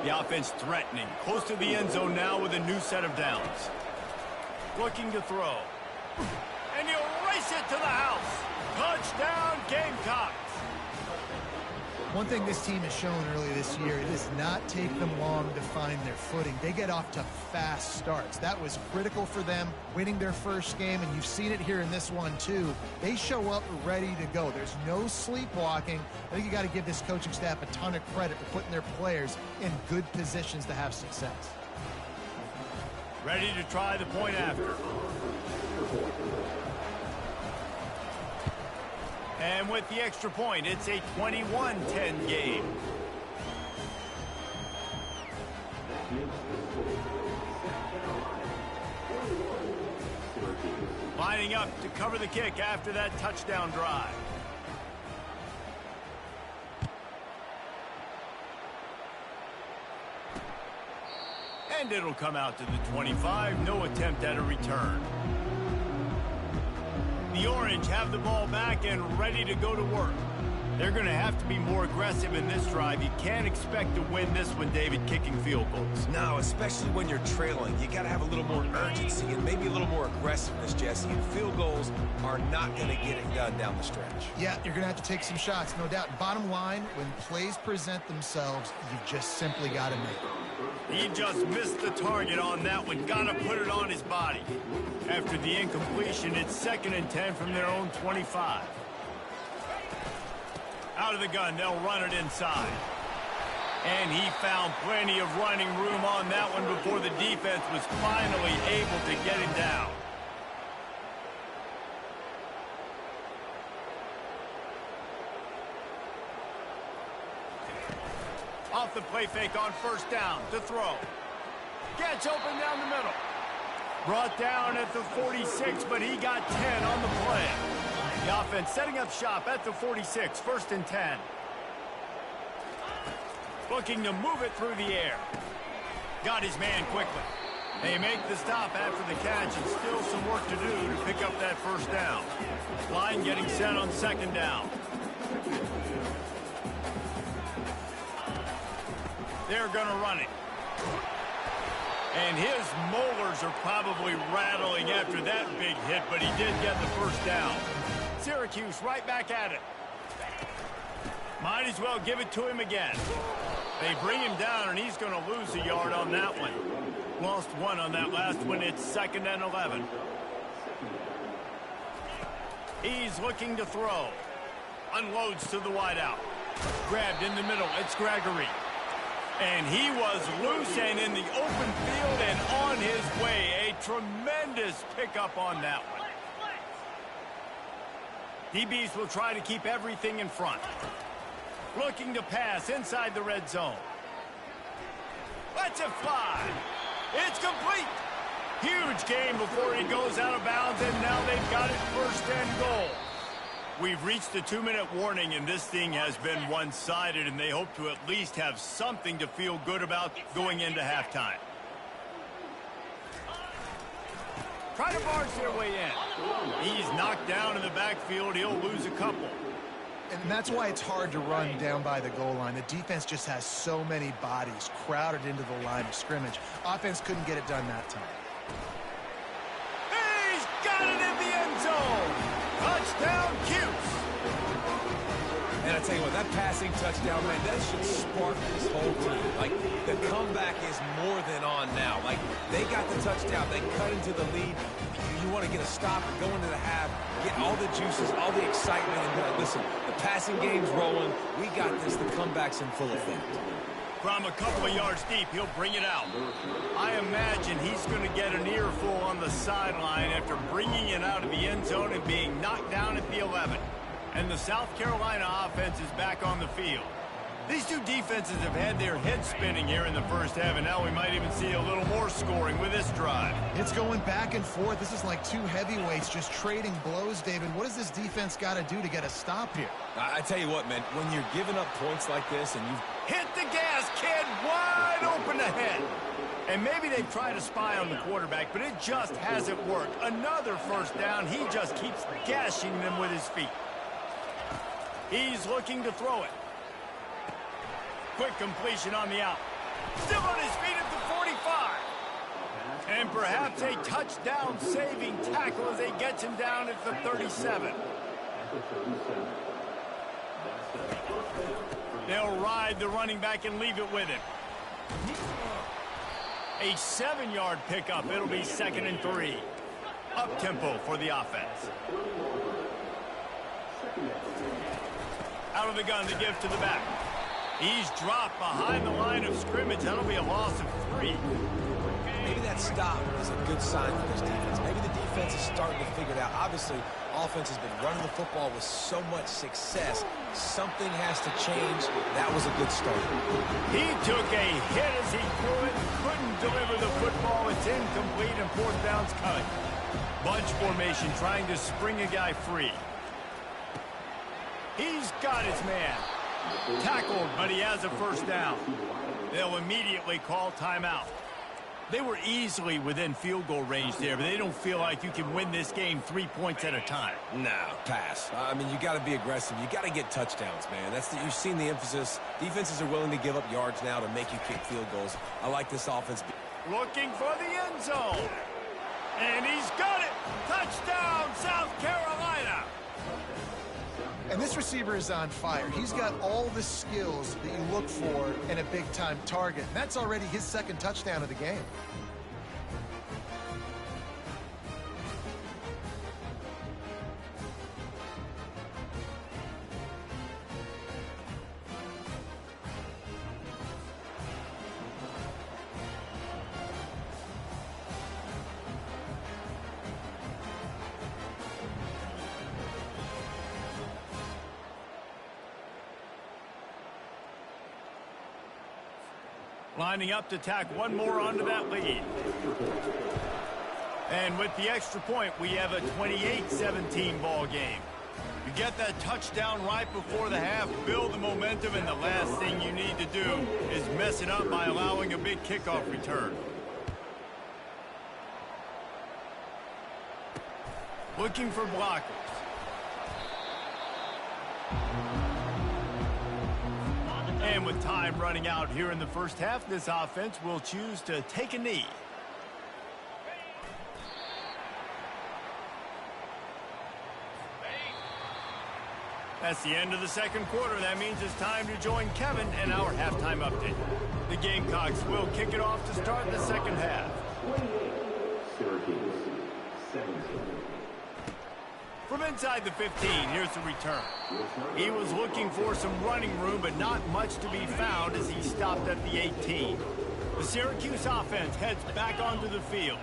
Speaker 7: The offense threatening. Close to the end zone now with a new set of downs. Looking to throw. And he'll race it to the house. Touchdown, Gamecocks.
Speaker 8: One thing this team has shown early this year, it does not take them long to find their footing. They get off to fast starts. That was critical for them, winning their first game, and you've seen it here in this one, too. They show up ready to go. There's no sleepwalking. I think you got to give this coaching staff a ton of credit for putting their players in good positions to have success.
Speaker 7: Ready to try the point after. And with the extra point, it's a 21-10 game. Lining up to cover the kick after that touchdown drive. And it'll come out to the 25. No attempt at a return. The Orange have the ball back and ready to go to work. They're going to have to be more aggressive in this drive. You can't expect to win this one, David, kicking field goals.
Speaker 9: No, especially when you're trailing. You got to have a little more urgency and maybe a little more aggressiveness, Jesse. And field goals are not going to get it done down the stretch.
Speaker 8: Yeah, you're going to have to take some shots, no doubt. Bottom line, when plays present themselves, you just simply got to make it.
Speaker 7: He just missed the target on that one. Got to put it on his body. After the incompletion, it's 2nd and 10 from their own 25. Out of the gun, they'll run it inside. And he found plenty of running room on that one before the defense was finally able to get him down. Off the play fake on 1st down to throw. Gets open down the middle. Brought down at the 46, but he got 10 on the play. The offense setting up shop at the 46, 1st and 10. Looking to move it through the air. Got his man quickly. They make the stop after the catch, and still some work to do to pick up that 1st down. Line getting set on 2nd down. They're going to run it. And his molars are probably rattling after that big hit, but he did get the 1st down. Syracuse right back at it. Might as well give it to him again. They bring him down, and he's going to lose a yard on that one. Lost 1 on that last one. It's 2nd and 11. He's looking to throw. Unloads to the wideout. Grabbed in the middle. It's Gregory. And he was loose and in the open field and on his way. A tremendous pickup on that one. DBs will try to keep everything in front. Looking to pass inside the red zone. Lets it fly. It's complete. Huge gain before he goes out of bounds, and now they've got it 1st and goal. We've reached the 2-minute warning, and this thing has been one-sided, and they hope to at least have something to feel good about going into halftime. Try to barge their way in. He's knocked down in the backfield. He'll lose a couple.
Speaker 8: And that's why it's hard to run down by the goal line. The defense just has so many bodies crowded into the line of scrimmage. Offense couldn't get it done that time.
Speaker 7: He's got it in the end zone. Touchdown, Cuse.
Speaker 9: And I tell you what, that passing touchdown, man, that should spark this whole team. Like, the comeback is more than on now. Like, they got the touchdown. They cut into the lead. You want to get a stop and go into the half, get all the juices, all the excitement, and be like, listen, the passing game's rolling. We got this. The comeback's in full effect.
Speaker 7: From a couple of yards deep, he'll bring it out. I imagine he's going to get an earful on the sideline after bringing it out of the end zone and being knocked down at the 11. And the South Carolina offense is back on the field. These two defenses have had their heads spinning here in the 1st half, and now we might even see a little more scoring with this drive.
Speaker 8: It's going back and forth. This is like 2 heavyweights just trading blows, David. What does this defense got to do to get a stop here?
Speaker 9: I tell you what, man, when you're giving up points like this and you've
Speaker 7: hit the gas, kid, wide open ahead. And maybe they try to spy on the quarterback, but it just hasn't worked. Another 1st down. He just keeps gashing them with his feet. He's looking to throw it. Quick completion on the out. Still on his feet at the 45. And perhaps a touchdown-saving tackle as he gets him down at the 37. They'll ride the running back and leave it with him. A 7-yard pickup. It'll be 2nd and 3. Up-tempo for the offense. Out of the gun to give to the back. He's dropped behind the line of scrimmage. That'll be a loss of 3.
Speaker 9: Maybe that stop is a good sign for this defense. Maybe the defense is starting to figure it out. Obviously, offense has been running the football with so much success. Something has to change. That was a good start.
Speaker 7: He took a hit as he threw it. Couldn't deliver the football. It's incomplete and 4th down's coming. Bunch formation trying to spring a guy free. He's got his man. Tackled, but he has a 1st down. They'll immediately call timeout. They were easily within field goal range there, but they don't feel like you can win this game 3 points at a time.
Speaker 9: No, pass. I mean, you got to be aggressive. You got to get touchdowns, man. You've seen the emphasis. Defenses are willing to give up yards now to make you kick field goals. I like this offense.
Speaker 7: Looking for the end zone. And he's got it. Touchdown, South Carolina.
Speaker 8: And this receiver is on fire. He's got all the skills that you look for in a big-time target. And that's already his second touchdown of the game.
Speaker 7: Lining up to tack one more onto that lead. And with the extra point, we have a 28-17 ball game. You get that touchdown right before the half, build the momentum, and the last thing you need to do is mess it up by allowing a big kickoff return. Looking for blockers. And with time running out here in the first half, this offense will choose to take a knee. That's the end of the second quarter. That means it's time to join Kevin and our halftime update. The Gamecocks will kick it off to start the second half.
Speaker 4: Syracuse, 17.
Speaker 7: From inside the 15, here's the return. He was looking for some running room, but not much to be found as he stopped at the 18. The Syracuse offense heads back onto the field.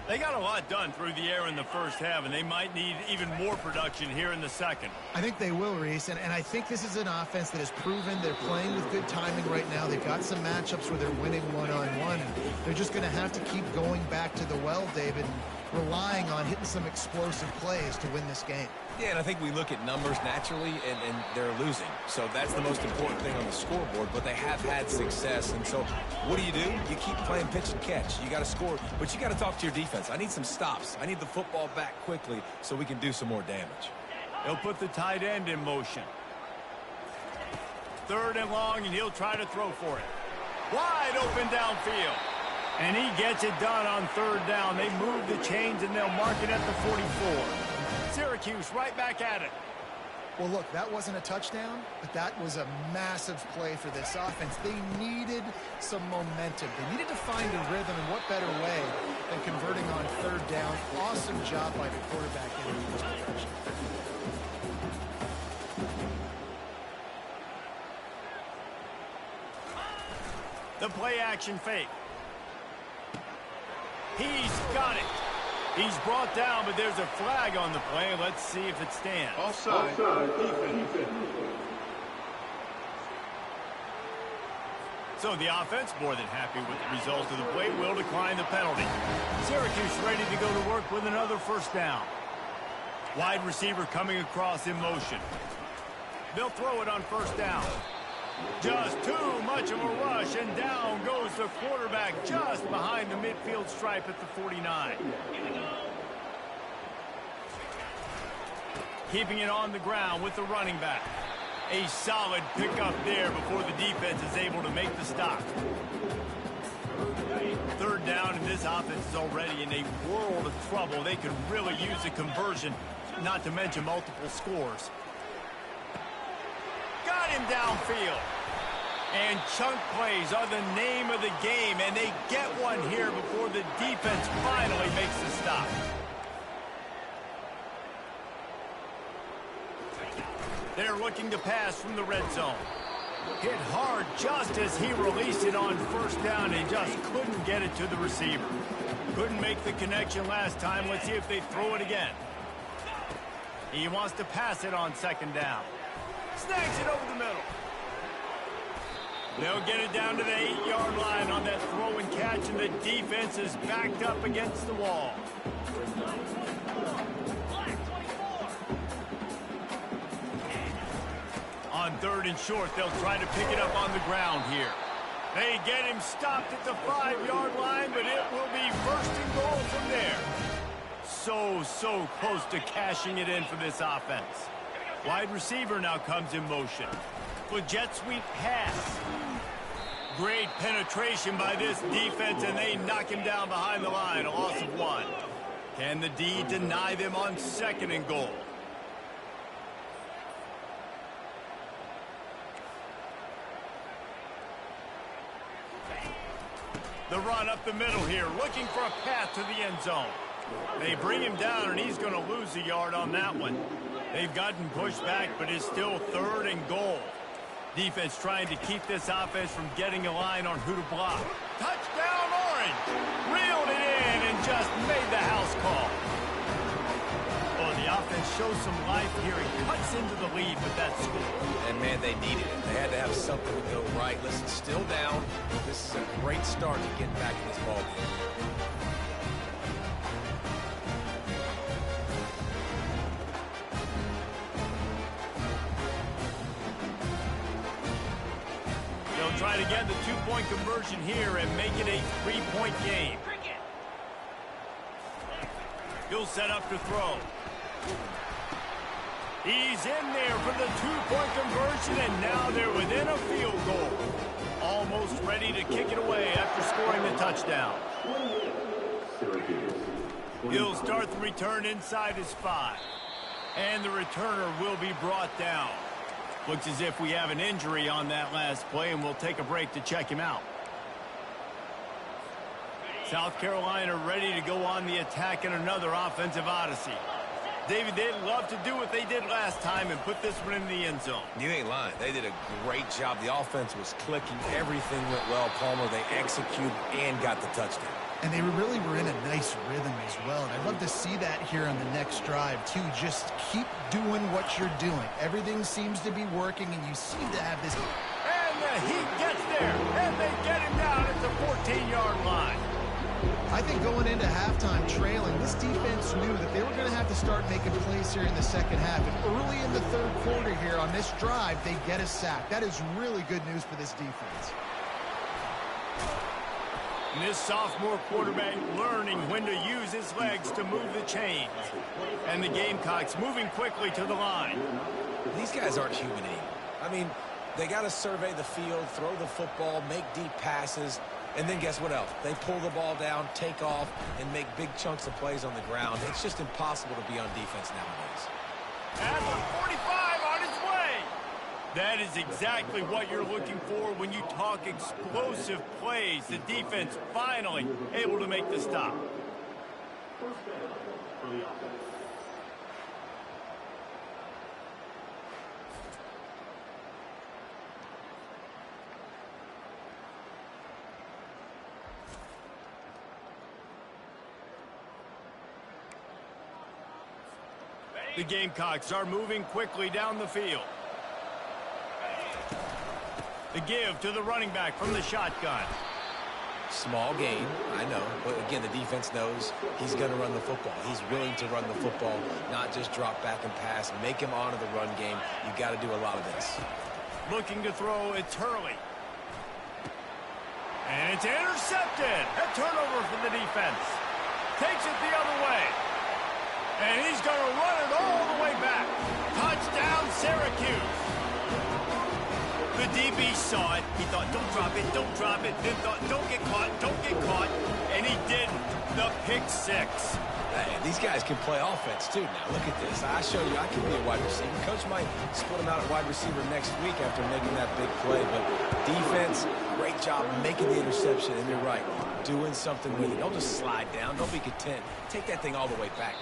Speaker 7: They got a lot done through the air in the first half, and they might need even more production here in the second.
Speaker 8: I think they will, Reese, and I think this is an offense that has proven they're playing with good timing right now. They've got some matchups where they're winning one-on-one, and they're just going to have to keep going back to the well, David, and relying on hitting some explosive plays to win this game.
Speaker 9: Yeah, and I think we look at numbers naturally, and they're losing. So that's the most important thing on the scoreboard, but they have had success. And so what do? You keep playing pitch and catch. You got to score, but you got to talk to your defense. I need some stops. I need the football back quickly so we can do some more damage.
Speaker 7: He'll put the tight end in motion. Third and long, and he'll try to throw for it. Wide open downfield. And he gets it done on third down. They move the chains, and they'll mark it at the 44. Syracuse right back at it.
Speaker 8: Well, look, that wasn't a touchdown, but that was a massive play for this offense. They needed some momentum. They needed to find a rhythm, and what better way than converting on third down. Awesome job by the quarterback in this direction.
Speaker 7: The play action fake. He's got it. He's brought down, but there's a flag on the play. Let's see if it stands.
Speaker 4: Offside. Defense.
Speaker 7: So the offense, more than happy with the result of the play, will decline the penalty. Syracuse ready to go to work with another first down. Wide receiver coming across in motion. They'll throw it on first down. Just too much of a rush, and down goes the quarterback just behind the midfield stripe at the 49. Keeping it on the ground with the running back. A solid pickup there before the defense is able to make the stop. Third down, and this offense is already in a world of trouble. They could really use a conversion, not to mention multiple scores. Got him downfield. And chunk plays are the name of the game, and they get one here before the defense finally makes the stop. They're looking to pass from the red zone. Hit hard just as he released it on first down, and just couldn't get it to the receiver. Couldn't make the connection last time. Let's see if they throw it again. He wants to pass it on second down. Snags it over the middle. They'll get it down to the 8-yard line on that throw and catch, and the defense is backed up against the wall. On third and short, they'll try to pick it up on the ground here. They get him stopped at the 5-yard line, but it will be first and goal from there. So close to cashing it in for this offense. Wide receiver now comes in motion. With jet sweep pass. Great penetration by this defense, and they knock him down behind the line. A loss of 1. Can the D deny them on 2nd and goal? The run up the middle here, looking for a path to the end zone. They bring him down, and he's going to lose a yard on that one. They've gotten pushed back, but it's still 3rd and goal. Defense trying to keep this offense from getting a line on who to block. Touchdown, Orange! Reeled it in and just made the house call. Oh, the offense shows some life here and cuts into the lead with that score.
Speaker 9: And, man, they needed it. They had to have something to go right. Listen, still down. This is a great start to getting back in this ballgame.
Speaker 7: Try to get the 2-point conversion here and make it a 3-point game. He'll set up to throw. He's in there for the 2-point conversion, and now they're within a field goal. Almost ready to kick it away after scoring the touchdown. He'll start the return inside his 5. And the returner will be brought down. Looks as if we have an injury on that last play, and we'll take a break to check him out. South Carolina ready to go on the attack in another offensive odyssey. David, they'd love to do what they did last time and put this one in the end zone.
Speaker 9: You ain't lying. They did a great job. The offense was clicking. Everything went well, Palmer. They executed and got the touchdown.
Speaker 8: And they really were in a nice rhythm as well. And I'd love to see that here on the next drive, too. Just keep doing what you're doing. Everything seems to be working, and you seem to have this.
Speaker 7: And the heat gets there, and they get him down at the 14-yard line.
Speaker 8: I think going into halftime trailing, this defense knew that they were going to have to start making plays here in the second half. And early in the 3rd quarter here on this drive, they get a sack. That is really good news for this defense.
Speaker 7: And this sophomore quarterback learning when to use his legs to move the chains. And the Gamecocks moving quickly to the line.
Speaker 9: These guys aren't human anymore. I mean, they got to survey the field, throw the football, make deep passes, and then guess what else? They pull the ball down, take off, and make big chunks of plays on the ground. It's just impossible to be on defense nowadays.
Speaker 7: At the 45 on his way. That is exactly what you're looking for when you talk explosive plays. The defense finally able to make the stop. The Gamecocks are moving quickly down the field. The give to the running back from the shotgun.
Speaker 9: Small gain, I know, but again, the defense knows he's going to run the football. He's willing to run the football, not just drop back and pass, make him honor the run game. You got to do a lot of this.
Speaker 7: Looking to throw, it's Hurley. And it's intercepted. A turnover for the defense. Takes it the other way. And he's going to run it all the way back. Touchdown, Syracuse. The DB saw it. He thought, don't drop it, don't drop it. Then thought, don't get caught. And he didn't. The pick 6.
Speaker 9: Hey, these guys can play offense, too. Now, look at this. I show you I can be a wide receiver. Coach might split him out at wide receiver next week after making that big play. But defense, great job making the interception. And you're right, doing something with it. Don't just slide down. Don't be content. Take that thing all the way back.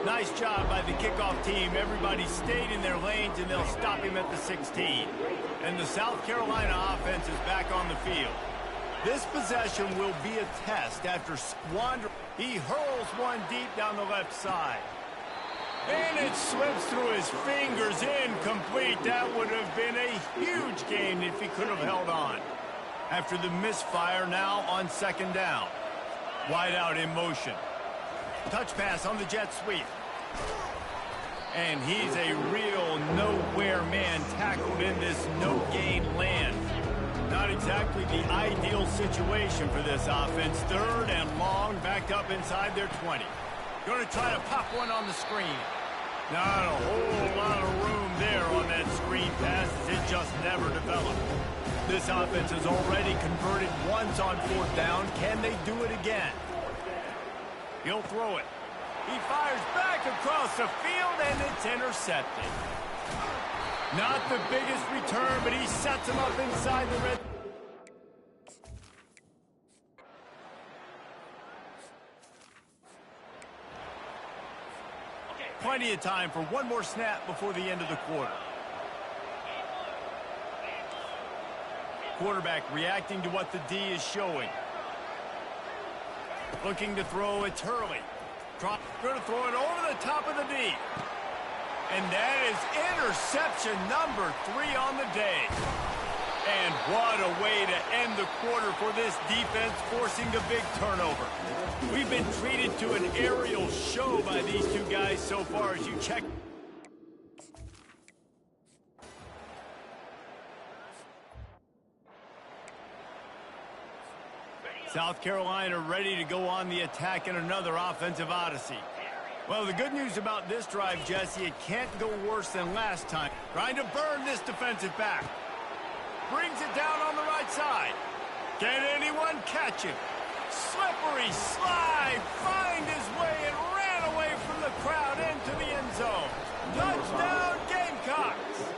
Speaker 7: Nice job by the kickoff team. Everybody stayed in their lanes, and they'll stop him at the 16. And the South Carolina offense is back on the field. This possession will be a test after squandering. He hurls one deep down the left side. And it slips through his fingers, incomplete. That would have been a huge gain if he could have held on. After the misfire, now on 2nd down. Wide out in motion. Touch pass on the jet sweep. And he's a real nowhere man tackled in this no-gain land. Not exactly the ideal situation for this offense. 3rd and long, backed up inside their 20.
Speaker 5: Going to try to pop one on the screen.
Speaker 7: Not a whole lot of room there on that screen pass, as it just never developed. This offense has already converted once on 4th down. Can they do it again? He'll throw it. He fires back across the field, and it's intercepted. Not the biggest return, but he sets him up inside the red. Plenty of time for one more snap before the end of the quarter. Quarterback reacting to what the D is showing. Looking to throw, it's Hurley. Going to throw it over the top of the D. And that is interception number 3 on the day. And what a way to end the quarter for this defense, forcing the big turnover. We've been treated to an aerial show by these two guys so far as you check. South Carolina ready to go on the attack in another offensive odyssey. Well, the good news about this drive, Jesse, it can't go worse than last time. Trying to burn this defensive back. Brings it down on the right side. Can anyone catch him? Slippery slide. Find his way and ran away from the crowd into the end zone. Touchdown, Gamecocks.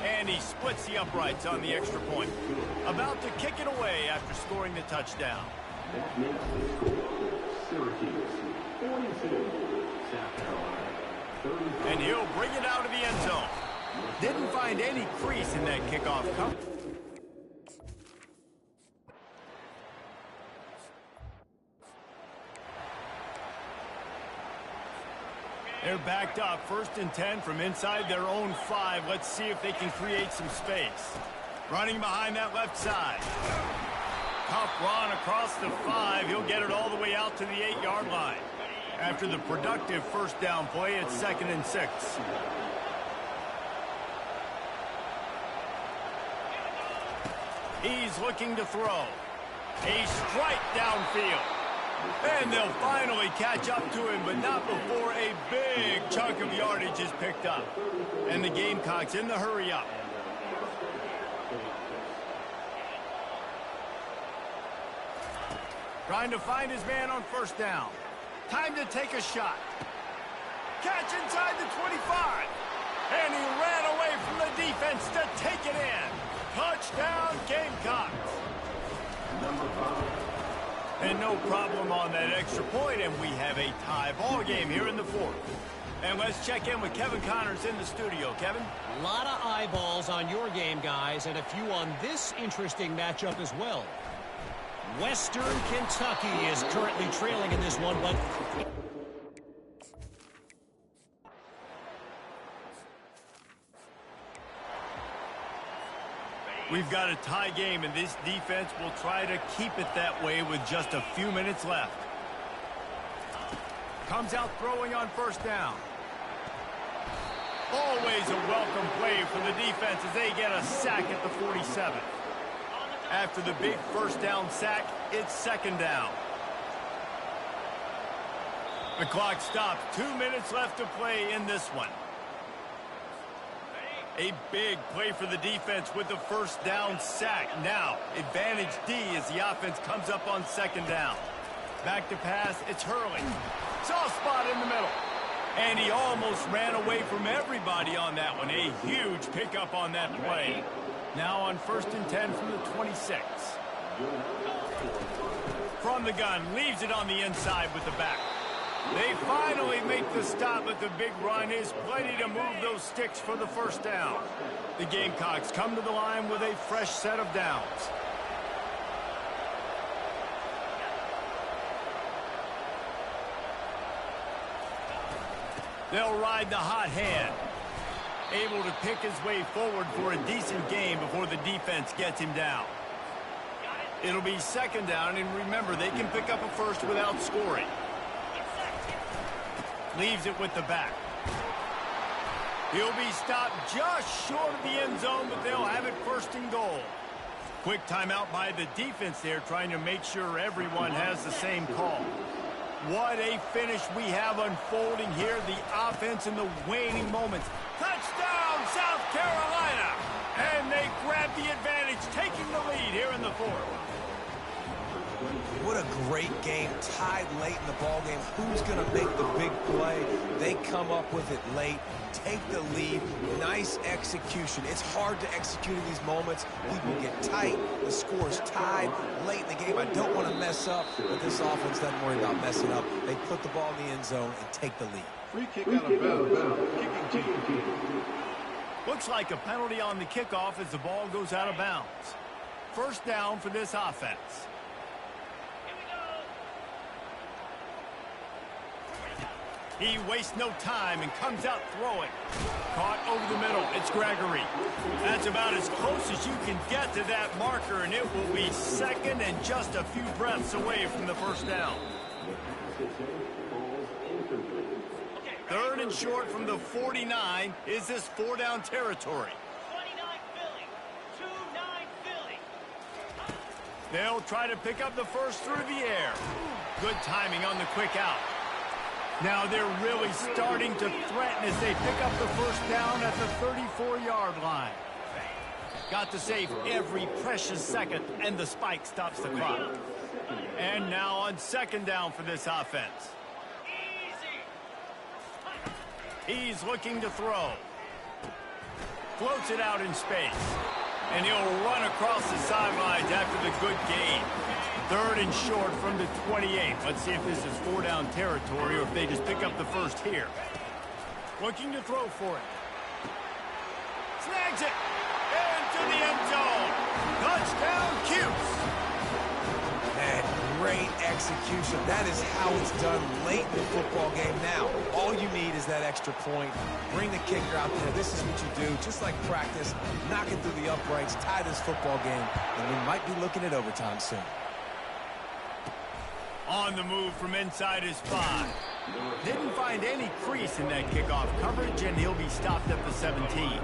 Speaker 7: And he splits the uprights on the extra point. About to kick it away after scoring the touchdown.
Speaker 4: That makes the score Syracuse 42, South Carolina 33.
Speaker 7: And he'll bring it out of the end zone. Didn't find any crease in that kickoff cover. They're backed up, 1st and 10 from inside their own 5. Let's see if they can create some space. Running behind that left side. Tough run across the 5. He'll get it all the way out to the 8-yard line. After the productive 1st down play, it's 2nd and 6. He's looking to throw. A strike downfield. And they'll finally catch up to him, but not before a big chunk of yardage is picked up. And the Gamecocks in the hurry up. Trying to find his man on 1st down. Time to take a shot. Catch inside the 25. And he ran away from the defense to take it in. Touchdown, Gamecocks. And no problem on that extra point, and we have a tie ball game here in the 4th. And let's check in with Kevin Connors in the studio. Kevin?
Speaker 5: A lot of eyeballs on your game, guys, and a few on this interesting matchup as well. Western Kentucky is currently trailing in this one, but
Speaker 7: we've got a tie game, and this defense will try to keep it that way with just a few minutes left. Comes out throwing on 1st down. Always a welcome play for the defense as they get a sack at the 47. After the big 1st down sack, it's 2nd down. The clock stops. 2 minutes left to play in this one. A big play for the defense with the 1st down sack. Now, advantage D as the offense comes up on 2nd down. Back to pass, it's Hurley. Soft spot in the middle. And he almost ran away from everybody on that one. A huge pickup on that play. Now on 1st and 10 from the 26. From the gun, leaves it on the inside with the back. They finally make the stop, but the big run is plenty to move those sticks for the 1st down. The Gamecocks come to the line with a fresh set of downs. They'll ride the hot hand. Able to pick his way forward for a decent game before the defense gets him down. It'll be 2nd down, and remember, they can pick up a 1st without scoring. Leaves it with the back. He'll be stopped just short of the end zone, but they'll have it 1st and goal. Quick timeout by the defense there, trying to make sure everyone has the same call. What a finish we have unfolding here. The offense in the waning moments. Touchdown, South Carolina! And they grab the advantage, taking the lead here in the fourth.
Speaker 9: What a great game, tied late in the ballgame. Who's going to make the big play? They come up with it late, take the lead. Nice execution. It's hard to execute in these moments. People get tight. The score's tied late in the game. I don't want to mess up, but this offense doesn't worry about messing up. They put the ball in the end zone and take the lead.
Speaker 4: Free kick out of bounds. Kicking team.
Speaker 7: Looks like a penalty on the kickoff as the ball goes out of bounds. First down for this offense. He wastes no time and comes out throwing. Caught over the middle. It's Gregory. That's about as close as you can get to that marker, and it will be second and just a few breaths away from the first down. Third and short from the 49. Is this 4-down territory?
Speaker 6: 29 Philly. 2-9 Philly.
Speaker 7: They'll try to pick up the first through the air. Good timing on the quick out. Now they're really starting to threaten as they pick up the first down at the 34-yard line. Got to save every precious second, and the spike stops the clock. And now on second down for this offense. He's looking to throw. Floats it out in space. And he'll run across the sidelines after the good gain. Third and short from the 28. Let's see if this is 4-down territory or if they just pick up the first here. Looking to throw for it. Snags it. Into the end zone. Touchdown, Cuse.
Speaker 9: Man, great execution. That is how it's done late in the football game now. All you need is that extra point. Bring the kicker out there. This is what you do. Just like practice, knock it through the uprights, tie this football game, and we might be looking at overtime soon.
Speaker 7: On the move from inside his 5. Didn't find any crease in that kickoff coverage, and he'll be stopped at the 17.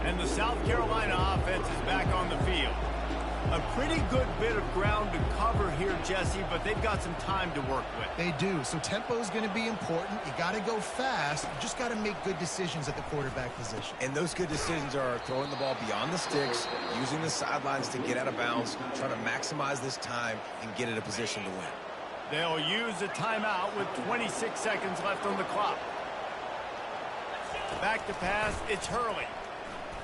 Speaker 7: And the South Carolina offense is back on the field. A pretty good bit of ground to cover here, Jesse, but they've got some time to work with.
Speaker 8: They do. So tempo is going to be important. You got to go fast. You just got to make good decisions at the quarterback position.
Speaker 9: And those good decisions are throwing the ball beyond the sticks, using the sidelines to get out of bounds, trying to maximize this time and get in a position to win.
Speaker 7: They'll use a timeout with 26 seconds left on the clock. Back to pass, it's Hurley.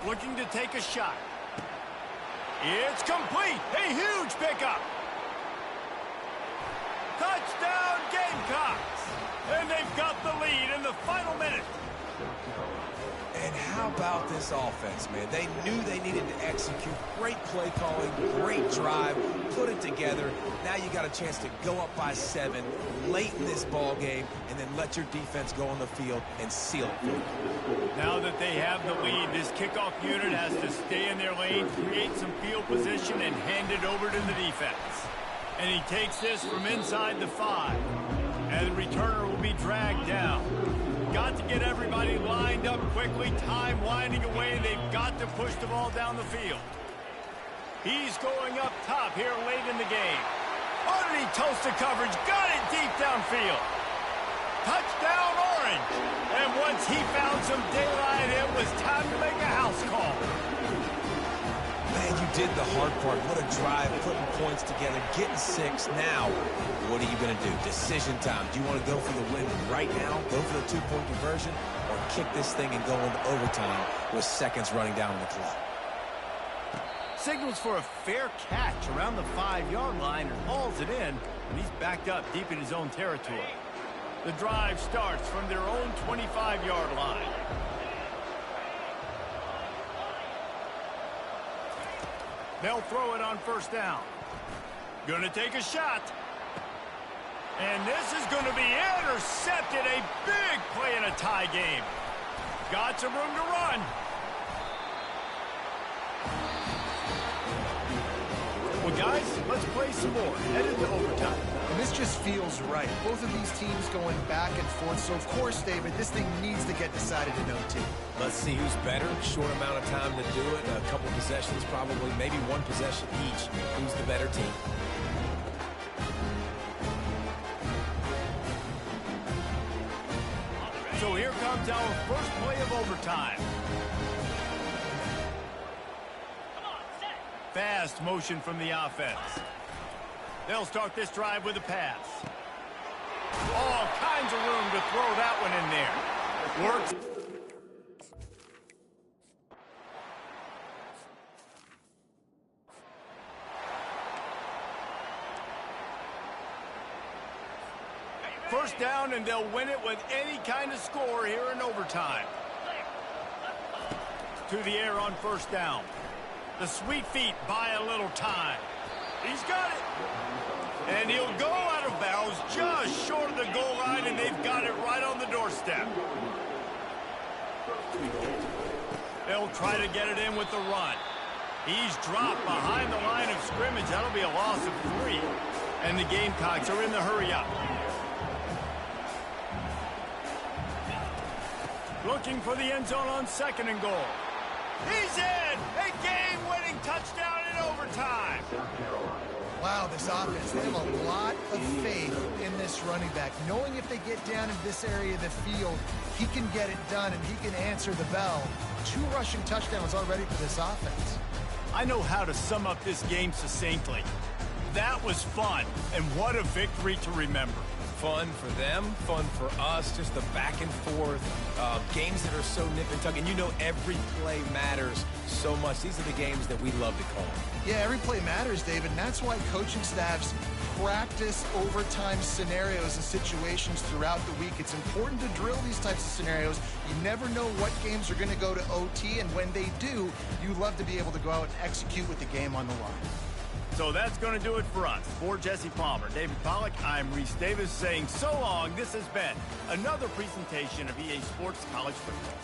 Speaker 7: Looking to take a shot. It's complete. A huge pickup. Touchdown, Gamecocks. And they've got the lead in the final minute.
Speaker 9: And how about this offense, man? They knew they needed to execute. Great play calling, great drive, put it together. Now you got a chance to go up by 7 late in this ball game and then let your defense go on the field and seal it for you.
Speaker 7: Now that they have the lead, this kickoff unit has to stay in their lane, create some field position, and hand it over to the defense. And he takes this from inside the 5. And the returner will be dragged down. Got to get everybody lined up quickly. Time winding away. They've got to push the ball down the field. He's going up top here late in the game. Underneath toasted coverage. Got it deep downfield. Touchdown, Orange. And once he found some daylight, it was time to make a house call.
Speaker 9: Man, you did the hard part. What a drive, putting points together, getting 6. Now, what are you going to do? Decision time. Do you want to go for the win right now, go for the 2-point conversion, or kick this thing and go into overtime with seconds running down on the clock?
Speaker 7: Signals for a fair catch around the 5-yard line and hauls it in, and he's backed up deep in his own territory. The drive starts from their own 25-yard line. They'll throw it on first down. Gonna take a shot. And this is going to be intercepted. A big play in a tie game. Got some room to run. But guys, let's play some more. Headed to overtime.
Speaker 8: And this just feels right. Both of these teams going back and forth. So, of course, David, this thing needs to get decided in OT.
Speaker 9: Let's see who's better. Short amount of time to do it. A couple possessions probably, maybe one possession each. Who's the better team?
Speaker 7: So here comes our first play of overtime. Fast motion from the offense. They'll start this drive with a pass. All kinds of room to throw that one in there. Works. First down, and they'll win it with any kind of score here in overtime. To the air on first down. The sweet feet buy a little time. He's got it. And he'll go out of bounds just short of the goal line, and they've got it right on the doorstep. They'll try to get it in with the run. He's dropped behind the line of scrimmage. That'll be a loss of 3. And the Gamecocks are in the hurry-up. Looking for the end zone on second and goal. He's in! A game-winning touchdown in overtime!
Speaker 8: Wow, this offense, they have a lot of faith in this running back. Knowing if they get down in this area of the field, he can get it done and he can answer the bell. 2 rushing touchdowns already for this offense.
Speaker 7: I know how to sum up this game succinctly. That was fun, and what a victory to remember.
Speaker 9: Fun for them, fun for us, just the back and forth, games that are so nip and tuck, and you know every play matters so much. These are the games that we love to call.
Speaker 8: Yeah, every play matters, David, and that's why coaching staffs practice overtime scenarios and situations throughout the week. It's important to drill these types of scenarios. You never know what games are going to go to OT, and when they do, you love to be able to go out and execute with the game on the line.
Speaker 7: So that's going to do it for us. For Jesse Palmer, David Pollack, I'm Reese Davis saying so long. This has been another presentation of EA Sports College Football.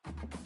Speaker 1: it.